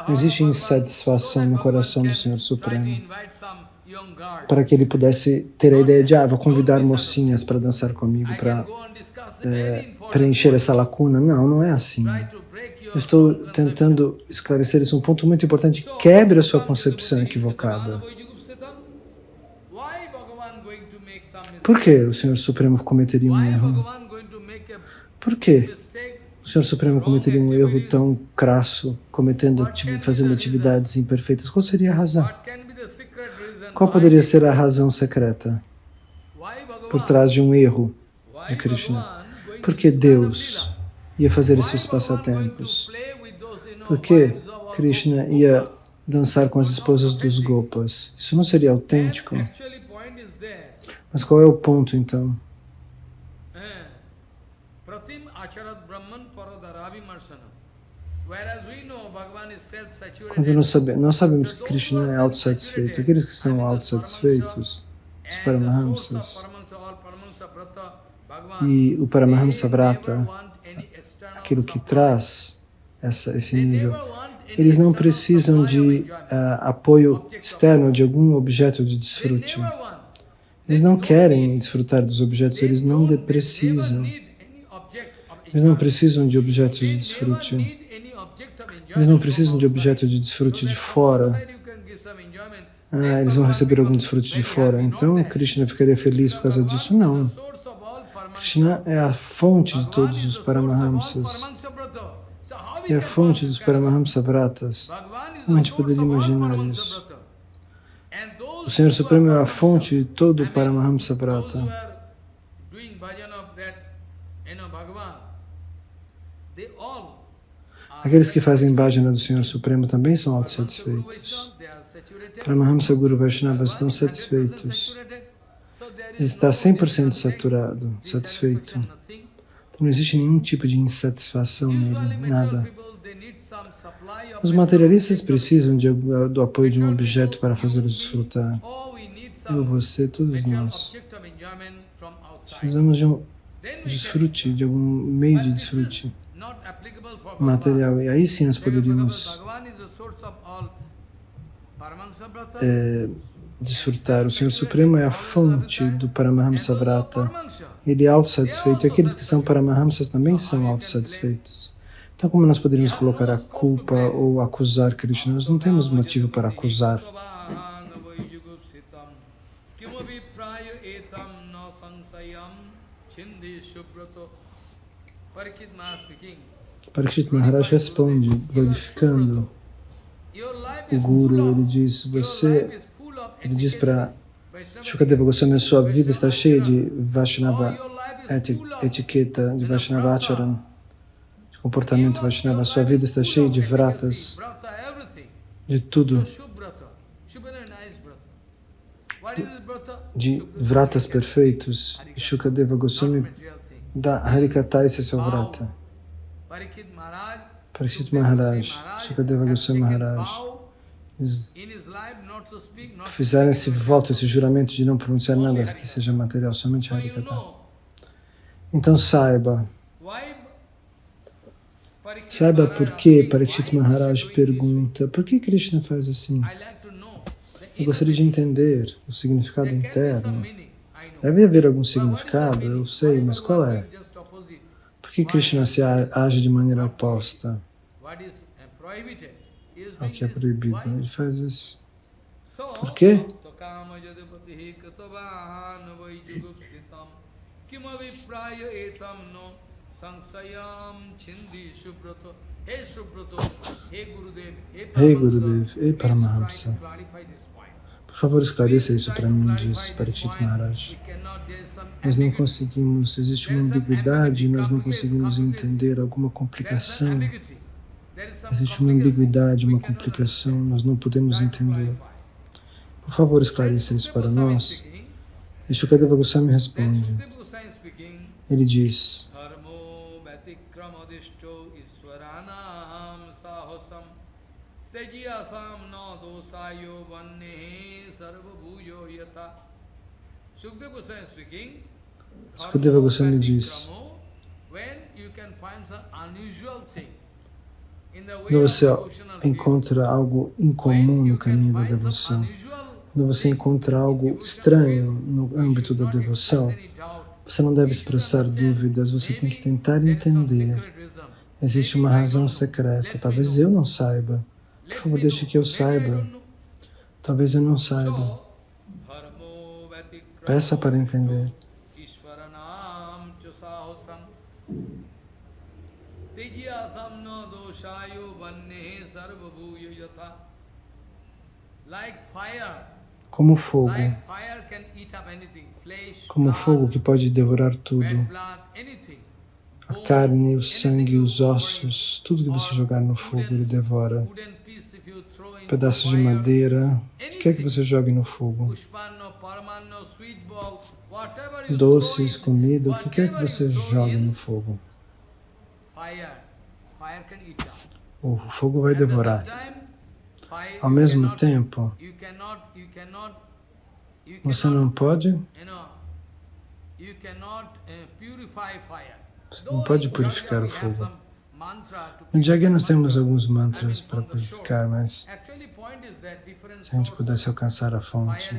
Não existe insatisfação no coração do Senhor Supremo, para que ele pudesse ter a ideia de, vou convidar mocinhas para dançar comigo, para preencher essa lacuna. Não, não é assim. Eu estou tentando esclarecer isso, um ponto muito importante. Quebre a sua concepção equivocada. Por que o Senhor Supremo cometeria um erro? Por que o Senhor Supremo cometeria um erro tão crasso, fazendo atividades imperfeitas? Qual seria a razão? Qual poderia ser a razão secreta por trás de um erro de Krishna? Por que Deus ia fazer esses passatempos? Por que Krishna ia dançar com as esposas dos Gopas? Isso não seria autêntico? Mas qual é o ponto, então? Quando nós sabemos que Krishna é autossatisfeito, aqueles que são autossatisfeitos, os Paramahamsas, e o Paramahamsa Vrata, aquilo que traz esse nível, eles não precisam de apoio externo de algum objeto de desfrute. Eles não querem desfrutar dos objetos, eles não precisam. Eles não precisam de objetos de desfrute. Eles não precisam de objeto de desfrute de fora. Eles vão receber algum desfrute de fora. Então, Krishna ficaria feliz por causa disso? Não. Krishna é a fonte de todos os Paramahamsas. É a fonte dos Paramahamsa Vratas. Como a gente poderia imaginar isso? O Senhor Supremo é a fonte de todo o Paramahamsa Vrata. Aqueles que fazem bhajana do Senhor Supremo também são autossatisfeitos. Paramahamsa Guru Vaishnavas estão satisfeitos. Ele está 100% saturado, satisfeito. Então não existe nenhum tipo de insatisfação nele, nada. Os materialistas precisam do apoio de um objeto para fazê-los desfrutar. Eu, você, todos nós. Precisamos de um desfrute, de algum meio de desfrute material. E aí sim nós poderíamos desfrutar. O Senhor Supremo é a fonte do Paramahamsa Vrata. Ele é autossatisfeito. E aqueles que são Paramahamsas também são autossatisfeitos. Então, como nós poderíamos colocar a culpa ou acusar Krishna? Nós não temos motivo para acusar. Parikshit Maharaj responde, glorificando o Guru. Ele diz para Shukadeva Goswami, sua vida está cheia de Vaishnava etiqueta de Vaishnavacharan, de comportamento Vaishnava. Sua vida está cheia de vratas, de tudo, de vratas perfeitos. E Shukadeva Goswami dá Harikata, esse é seu vrata. Parikshit Maharaj, Shukadeva Goswami Maharaj, fizeram esse voto, esse juramento de não pronunciar nada que seja material, somente Harikata. Então saiba por que Parikshit Maharaj pergunta, por que Krishna faz assim? Eu gostaria de entender o significado interno. Deve haver algum significado, eu sei, mas qual é? Por que Krishna se age de maneira oposta ao que é proibido? Ele faz isso. Por quê? Rei Gurudev, Ei Paramahamsa, por favor esclareça isso para mim, diz Parikshit Maharaj. Nós não conseguimos, existe uma ambiguidade, nós não conseguimos entender alguma complicação. Existe uma ambiguidade, uma complicação, nós não podemos entender. Por favor, esclareça isso para nós. E Shukadeva Goswami responde. Ele diz: Shukadeva Goswami diz: quando você encontra algo incomum no caminho da devoção, quando você encontra algo estranho no âmbito da devoção, você não deve expressar dúvidas, você tem que tentar entender. Existe uma razão secreta, talvez eu não saiba. Por favor, deixe que eu saiba. Talvez eu não saiba. Peça para entender. Como fogo. Como fogo que pode devorar tudo. A carne, o sangue, os ossos, tudo que você jogar no fogo, ele devora. Pedaços de madeira, o que quer que você jogue no fogo. Doces, comida, o que quer que você jogue no fogo. O fogo vai devorar. Ao mesmo tempo, você não pode purificar o fogo. No Jagya nós temos alguns mantras para purificar, mas se a gente pudesse alcançar a fonte,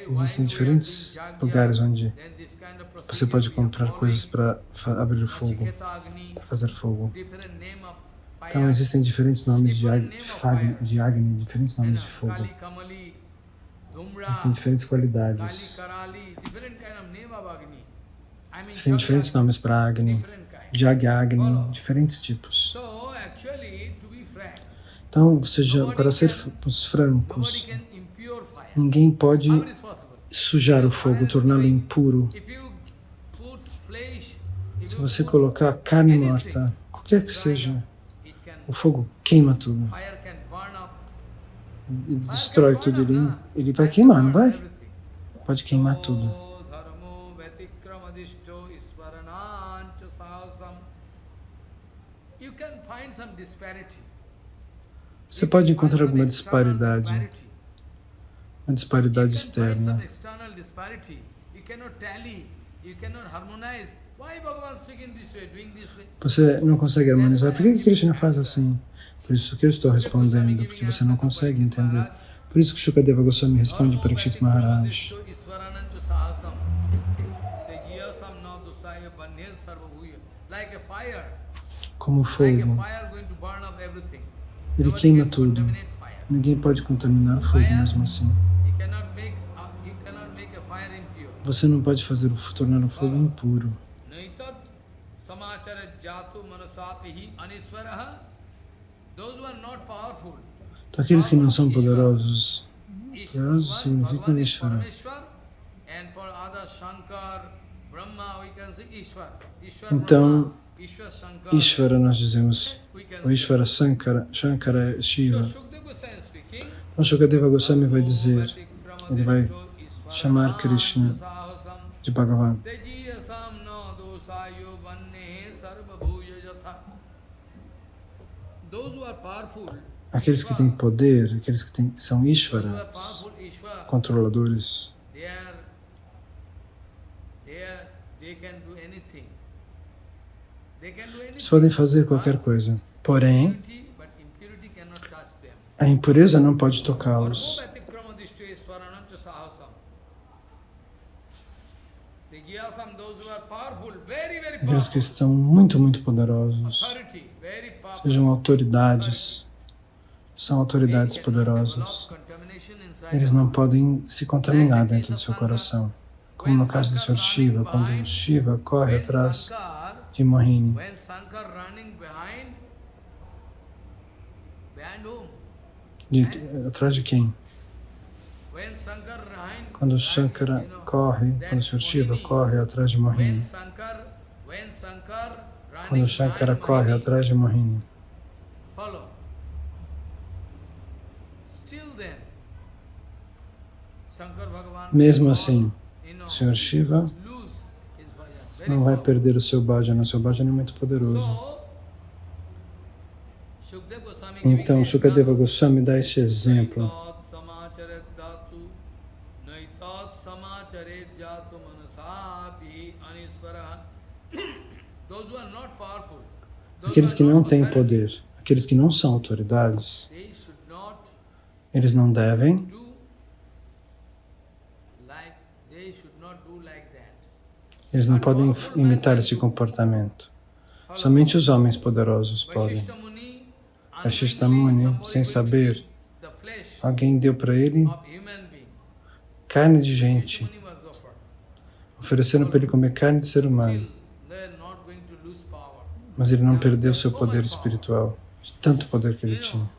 existem diferentes lugares onde você pode comprar coisas para abrir o fogo, para fazer fogo. Então existem diferentes nomes de Agni, diferentes nomes de fogo. Existem diferentes qualidades. Existem diferentes nomes para Agni, Jagya-Agni, diferentes tipos. Então, para sermos francos, ninguém pode sujar o fogo, torná-lo impuro. Se você colocar carne morta, qualquer que seja, o fogo queima tudo. Ele destrói tudo, ele vai queimar, não vai? Pode queimar tudo. Você pode encontrar alguma disparidade externa. Você não consegue harmonizar. Por que Krishna faz assim? Por isso que eu estou respondendo, porque você não consegue entender. Por isso que Shukadeva Goswami responde para Parikshit Maharaj. Como fogo, ele queima tudo. Ninguém pode contaminar o fogo mesmo assim. Você não pode tornar o fogo impuro. Então, aqueles que não são poderosos significam Ishvara. Então, Ishvara nós dizemos, o Ishvara Shankara, Shankara é Shiva. Então Shukadeva Goswami vai dizer, ele vai chamar Krishna de Bhagavan. Aqueles que têm poder, aqueles que são Ishvaras, controladores, eles podem fazer qualquer coisa, porém, a impureza não pode tocá-los. Aqueles que são muito, muito poderosos, sejam autoridades, são autoridades poderosas, eles não podem se contaminar dentro do seu coração. Como no caso do Sr. Shiva, quando Shiva corre atrás de Mohini. Atrás de quem? Quando Shankara corre, quando o Sr. Shiva corre atrás de Mohini. Quando Shankara corre atrás de Mohini. Mesmo assim, o Sr. Shiva não vai perder o seu bhajana. O seu bhajana é muito poderoso. Então, Shukadeva Goswami dá este exemplo. Aqueles que não têm poder, aqueles que não são autoridades, eles não devem eles não podem imitar esse comportamento. Somente os homens poderosos podem. Vasishtha Muni, sem saber, alguém deu para ele carne de gente. Ofereceram para ele comer carne de ser humano. Mas ele não perdeu seu poder espiritual, de tanto poder que ele tinha.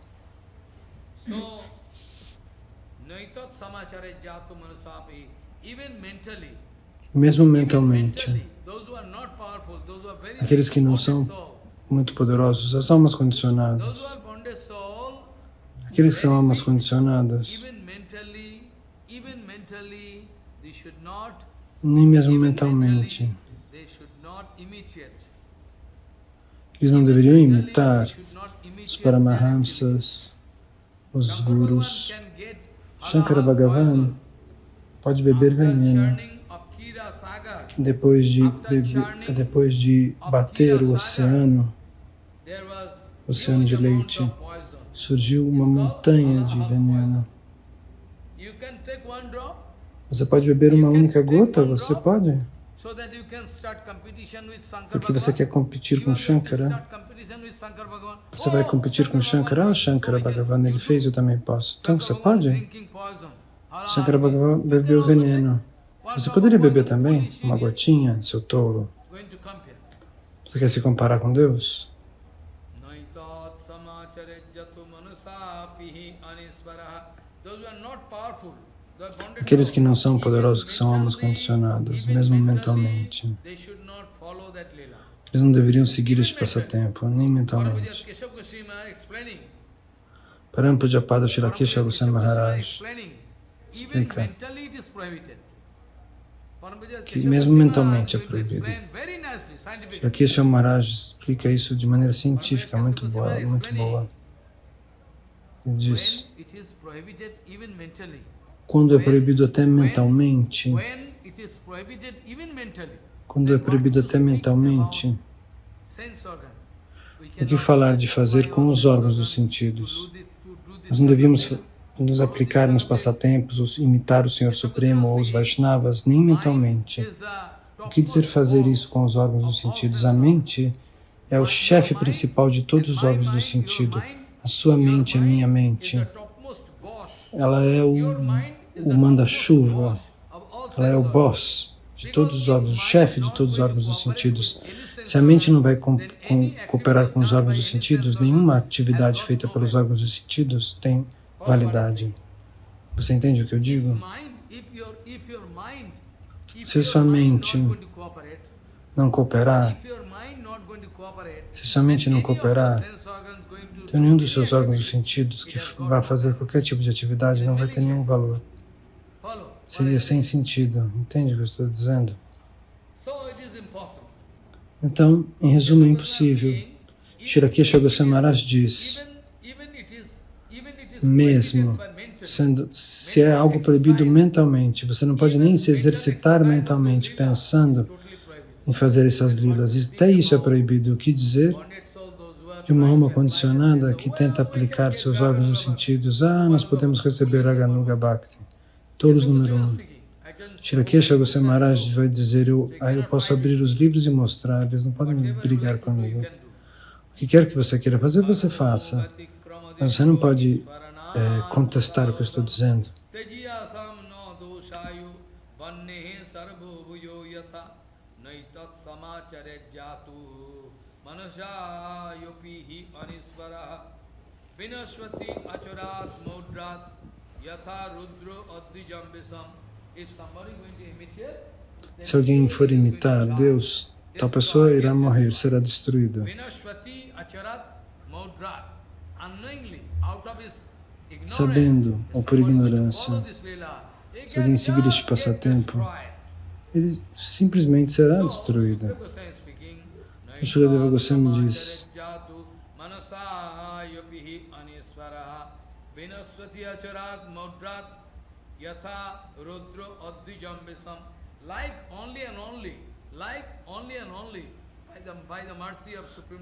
Mesmo mentalmente, aqueles que não são muito poderosos, as almas condicionadas, aqueles que são almas condicionadas, nem mesmo mentalmente, eles não deveriam imitar os Paramahamsas, os gurus. Shankara Bhagavan pode beber veneno depois de bater o oceano de leite. Surgiu uma montanha de veneno. Você pode beber uma única gota? Você pode? Porque você quer competir com Shankara? Você vai competir com Shankara? Ah, Shankara Bhagavan, ele fez, eu também posso. Então você pode? Shankara Bhagavan bebeu veneno. Você poderia beber também? Uma gotinha, seu tolo? Você quer se comparar com Deus? Aqueles que não são poderosos, que são almas condicionadas, mesmo mentalmente, eles não deveriam seguir este passatempo, nem mentalmente. Parampajapada Srila Keshava Goswami Maharaj explica que mesmo mentalmente é proibido. Srila Keshava Maharaj explica isso de maneira científica, muito boa, muito boa. Ele diz, quando é proibido até mentalmente, o que falar de fazer com os órgãos dos sentidos? Nós não devíamos nos aplicar nos passatempos, ou imitar o Senhor Supremo ou os Vaishnavas, nem mentalmente. O que dizer fazer isso com os órgãos dos sentidos? A mente é o chefe principal de todos os órgãos do sentido. A sua mente é minha mente. Ela é o manda-chuva, ela é o boss de todos os órgãos, o chefe de todos os órgãos dos sentidos. Se a mente não vai cooperar com os órgãos dos sentidos, nenhuma atividade feita pelos órgãos dos sentidos tem validade. Você entende o que eu digo? Se sua mente não cooperar, se sua mente não cooperar, então nenhum dos seus órgãos ou sentidos que vai fazer qualquer tipo de atividade não vai ter nenhum valor. Seria sem sentido. Entende o que eu estou dizendo? Então, em resumo, é impossível. Shirakesha Goswami Maharaj diz, mesmo se é algo proibido mentalmente, você não pode nem se exercitar mentalmente pensando em fazer essas lilas. Até isso é proibido. O que dizer de uma alma condicionada que tenta aplicar seus órgãos nos sentidos? Nós podemos receber Raganuga Bhakti. Todos número 1. Shirakesha Goswami Maharaj vai dizer, eu posso abrir os livros e mostrar, eles não podem brigar comigo. O que quer que você queira fazer, você faça. Mas você não pode contestar o que eu estou dizendo. Se alguém for imitar Deus, tal pessoa irá morrer, será destruída. Sabendo ou por ignorância, se alguém seguir este passatempo, ele simplesmente será destruído. Então, Shukadeva Goswami diz,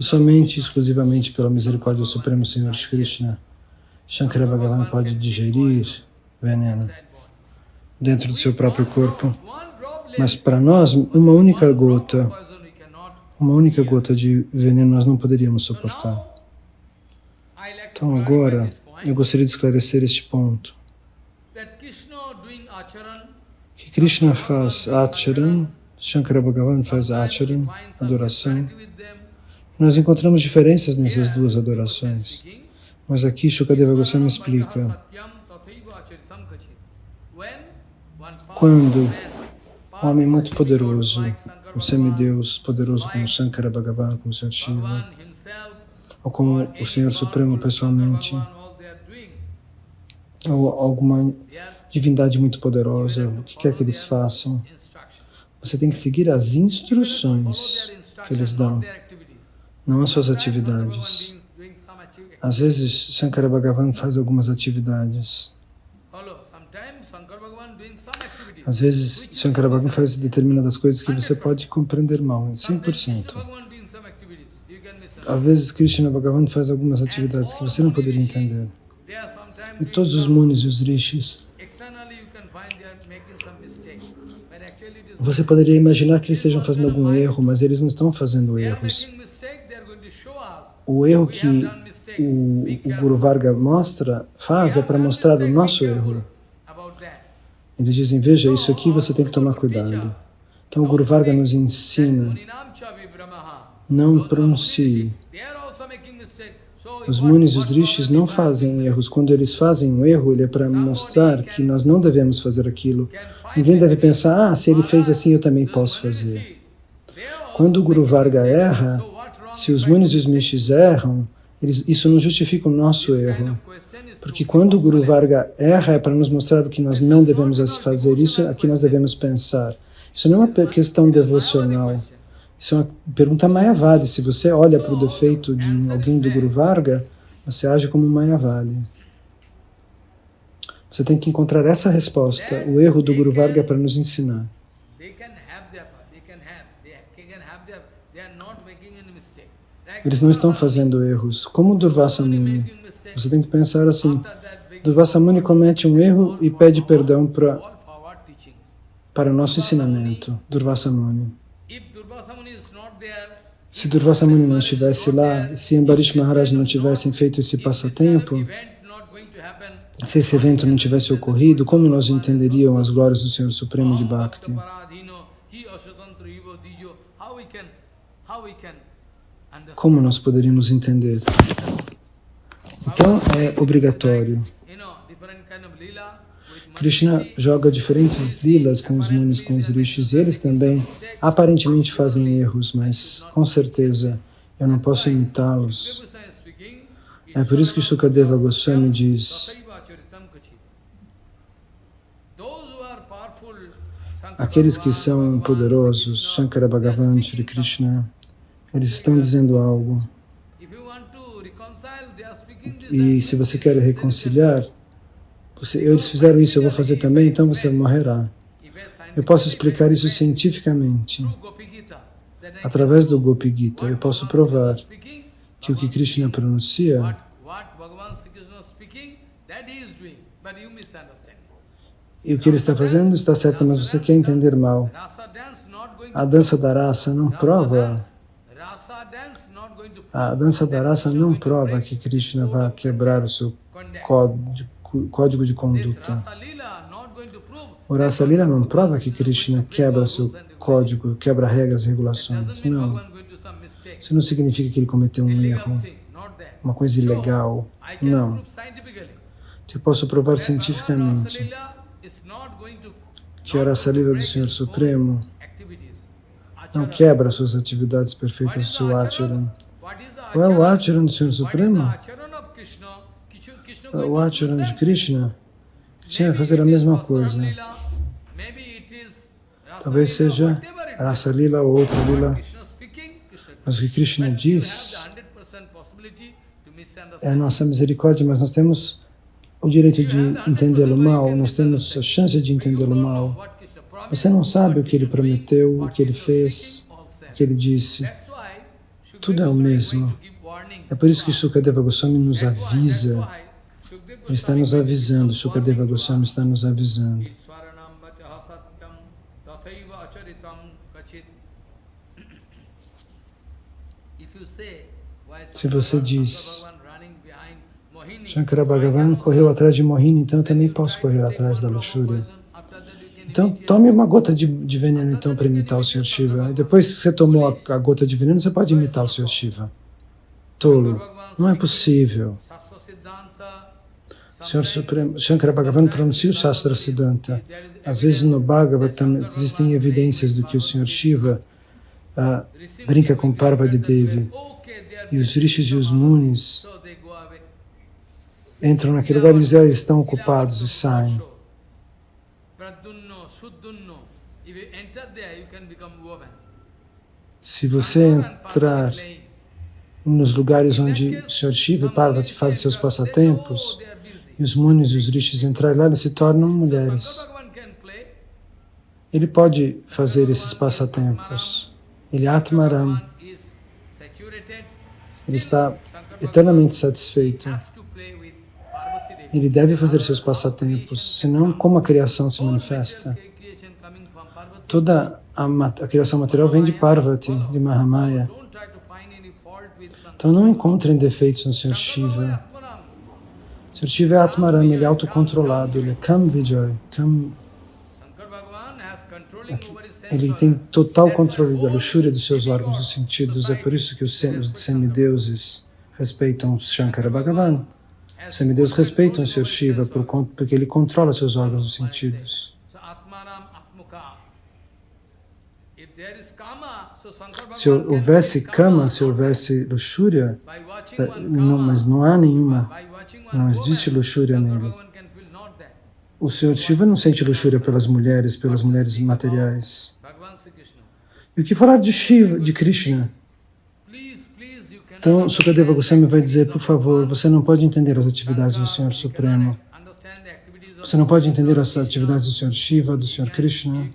somente exclusivamente pela misericórdia do Supremo Senhor Shri Krishna, Shankara Bhagavan pode digerir veneno dentro do seu próprio corpo. Mas para nós, uma única gota de veneno nós não poderíamos suportar. Então agora, eu gostaria de esclarecer este ponto. Que Krishna faz acharan, Shankara Bhagavan faz acharan, adoração. E nós encontramos diferenças nessas duas adorações. Mas aqui Shukadeva Goswami explica. Quando um homem muito poderoso, um semideus poderoso como Shankara Bhagavan, como o Senhor Shiva, ou como o Senhor Supremo pessoalmente, ou alguma divindade muito poderosa, o que quer que eles façam, você tem que seguir as instruções que eles dão, não as suas atividades. Às vezes, Shankara Bhagavan faz algumas atividades. Às vezes, Shankara Bhagavan faz determinadas coisas que você pode compreender mal, 100%. Às vezes, Krishna Bhagavan faz algumas atividades que você não poderia entender. E todos os munis e os rishis, você poderia imaginar que eles estejam fazendo algum erro, mas eles não estão fazendo erros. O erro que o Guru Varga faz é para mostrar o nosso erro. Eles dizem, veja, isso aqui você tem que tomar cuidado. Então o Guru Varga nos ensina, não pronuncie. Os munis e os rishis não fazem erros. Quando eles fazem um erro, ele é para mostrar que nós não devemos fazer aquilo. Ninguém deve pensar, se ele fez assim, eu também posso fazer. Quando o Guru Varga erra, se os munis e os rishis erram, isso não justifica o nosso erro. Porque quando o Guru Varga erra, é para nos mostrar o que nós não devemos fazer. Isso é que nós devemos pensar. Isso não é uma questão devocional. Isso é uma pergunta Mayavadi. Se você olha para o defeito de alguém do Guru Varga, você age como um Mayavadi. Você tem que encontrar essa resposta. O erro do Guru Varga é para nos ensinar. Eles não estão fazendo erros. Como Durvasa Muni? Você tem que pensar assim. Durvasa Muni comete um erro e pede perdão para o nosso ensinamento. Durvasa Muni. Se Durvasa Muni não estivesse lá, se Ambarish Maharaj não tivessem feito esse passatempo, se esse evento não tivesse ocorrido, como nós entenderíamos as glórias do Senhor Supremo de Bhakti? Como nós poderíamos entender? Então, é obrigatório. Krishna joga diferentes lilas com os munis, com os rishis, e eles também aparentemente fazem erros, mas com certeza eu não posso imitá-los. É por isso que Shukadeva Goswami diz: aqueles que são poderosos, Shankara Bhagavan, Shri Krishna, eles estão dizendo algo. E se você quer reconciliar, eles fizeram isso, eu vou fazer também, então você morrerá. Eu posso explicar isso cientificamente. Através do Gopi Gita, eu posso provar que o que Krishna pronuncia e o que ele está fazendo está certo, mas você quer entender mal. A dança da rasa não prova. A dança da rasa não prova que Krishna vai quebrar o seu código de conduta. O Rasa Lila não prova que Krishna quebra seu código, quebra regras e regulações. Não. Isso não significa que ele cometeu um erro, uma coisa ilegal. Não. Eu posso provar cientificamente que a Rasa Lila do Senhor Supremo não quebra suas atividades perfeitas, o seu Acharan. Qual é o Acharan do Senhor Supremo? O Acharan de Krishna. Krishna vai fazer a mesma coisa. Talvez seja Rasa Lila ou outra Lila. Mas o que Krishna diz é a nossa misericórdia, mas nós temos o direito de entendê-lo mal, nós temos a chance de entendê-lo mal. Você não sabe o que ele prometeu, o que ele fez, o que ele disse. Tudo é o mesmo. É por isso que Shukadeva Goswami nos avisa. Ele está nos avisando, Shukadeva Goswami está nos avisando. Se você diz, Shankara Bhagavan correu atrás de Mohini, então eu também posso correr atrás da luxúria. Então tome uma gota de veneno então para imitar o Sr. Shiva. E depois que você tomou a gota de veneno, você pode imitar o Sr. Shiva. Tolo. Não é possível. O Senhor Supremo, Shankara Bhagavan pronuncia o Shastra Siddhanta. Às vezes no Bhagavatam existem evidências do que o Sr. Shiva brinca com Parvati Devi. E os rishis e os munis entram naquele lugar e dizem, eles estão ocupados e saem. Se você entrar nos lugares onde o Sr. Shiva e Parvati fazem seus passatempos, e os munis e os rishis entrarem lá, eles se tornam mulheres. Ele pode fazer esses passatempos. Ele é Atmaram. Ele está eternamente satisfeito. Ele deve fazer seus passatempos, senão como a criação se manifesta? Toda a criação material vem de Parvati, de Mahamaya. Então não encontrem defeitos no Sr. Shiva. O Sr. Shiva é Atmaram, ele é autocontrolado, ele é Kam Vijay, ele tem total controle da luxúria dos seus órgãos dos sentidos. É por isso que os semideuses respeitam Shankara Bhagavan. Os semideuses respeitam o Sr. Shiva porque ele controla seus órgãos dos sentidos. Se houvesse kama, se houvesse luxúria, mas não há nenhuma, não existe luxúria nele. O Sr. Shiva não sente luxúria pelas mulheres materiais. E o que falar de Shiva, de Krishna? Então, Shukadeva Goswami vai dizer, por favor, você não pode entender as atividades do Senhor Supremo. Você não pode entender as atividades do Sr. Shiva, do Sr. Krishna.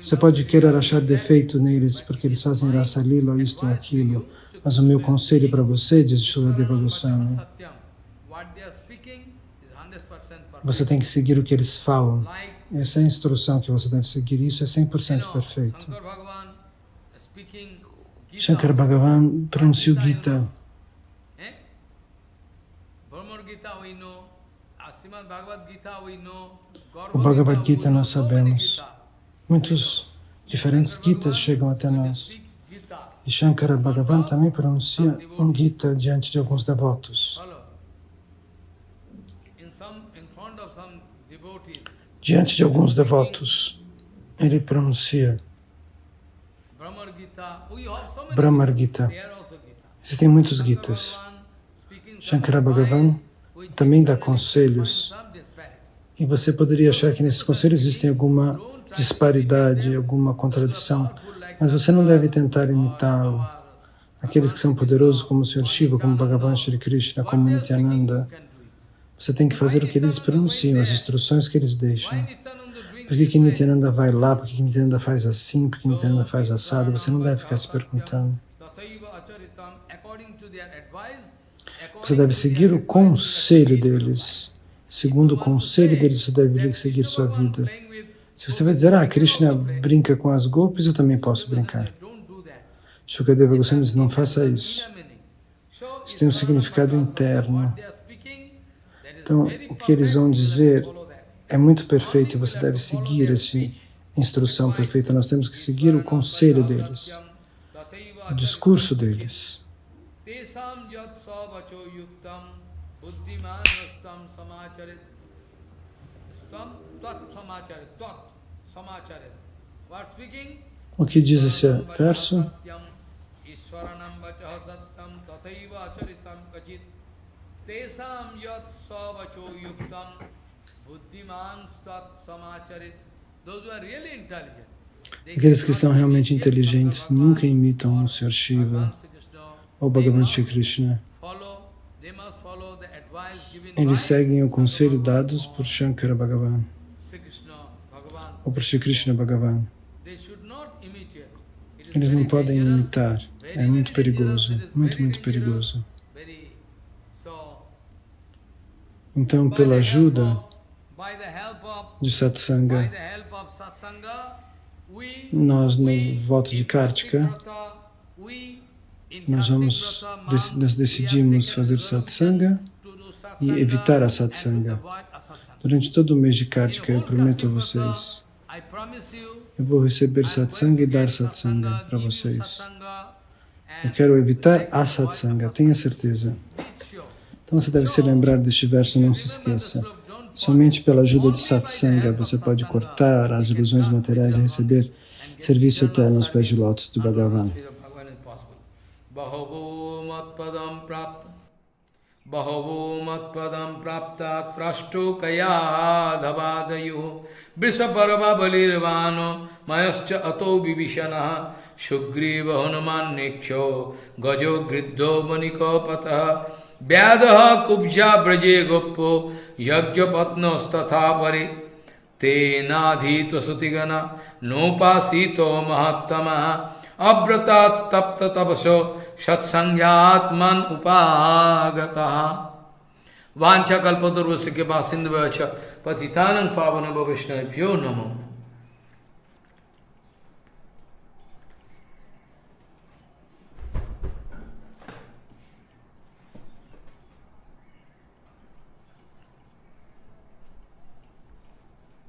Você pode querer achar defeito neles, porque eles fazem Rasa Lila, isto ou aquilo. Mas o meu conselho para você, diz Shukadeva Goswami, você tem que seguir o que eles falam. Essa é a instrução que você deve seguir. Isso é 100% perfeito. Shankara Bhagavan pronunciou Gita. O Bhagavad Gita nós sabemos. Muitos diferentes Gitas chegam até nós. E Shankara Bhagavan também pronuncia um Gita diante de alguns devotos. diante de alguns devotos, ele pronuncia Brahmar Gita. Existem muitos Gitas. Shankara Bhagavan também dá conselhos. E você poderia achar que nesses conselhos existem alguma disparidade, alguma contradição, mas você não deve tentar imitá-lo. Aqueles que são poderosos como o Sr. Shiva, como Bhagavan Shri Krishna, como Nityananda, você tem que fazer o que eles pronunciam, as instruções que eles deixam. Por que Nityananda vai lá? Por que Nityananda faz assim? Por que Nityananda faz assado? Você não deve ficar se perguntando. Você deve seguir o conselho deles. Segundo o conselho deles, você deve seguir sua vida. Se você vai dizer, Krishna brinca com as golpes, eu também posso brincar. Shukadeva Goswami diz, não faça isso. Isso tem um significado interno. Então, o que eles vão dizer é muito perfeito e você deve seguir essa instrução perfeita. Nós temos que seguir o conselho deles, o discurso deles. O que diz esse verso? Aqueles que são realmente inteligentes nunca imitam o Sr. Shiva ou Bhagavan Shri Krishna. Eles seguem o conselho dados por Shankara Bhagavan ou por Shri Krishna Bhagavan. Eles não podem imitar. É muito perigoso, muito, muito perigoso. Então, pela ajuda de satsanga, nós no voto de Kartika, nós decidimos fazer satsanga e evitar a satsanga. Durante todo o mês de Kartika, eu prometo a vocês, eu vou receber satsanga e dar satsanga para vocês. Eu quero evitar a satsanga, tenha certeza. Então você deve se lembrar deste verso, não se esqueça. Somente pela ajuda de satsanga você pode cortar as ilusões materiais e receber serviço eterno aos pés de lótus do Bhagavan. Bahavo matpadam praptat frashto kaya dhavadayu Vrisaparva balirvano mayascha ato vibhishana Shugriva hanuman niksho gajo griddho manikopatah Vyadaha kubja braje goppo yajya patnos tatha pari Tenadhita sutigana nopasito mahattama Abratat tapta tapaso Satsangyatman upagataha Vancha kalpatarvasya ke basindhavacha Patitanang pavana bhavishnaibhyo namo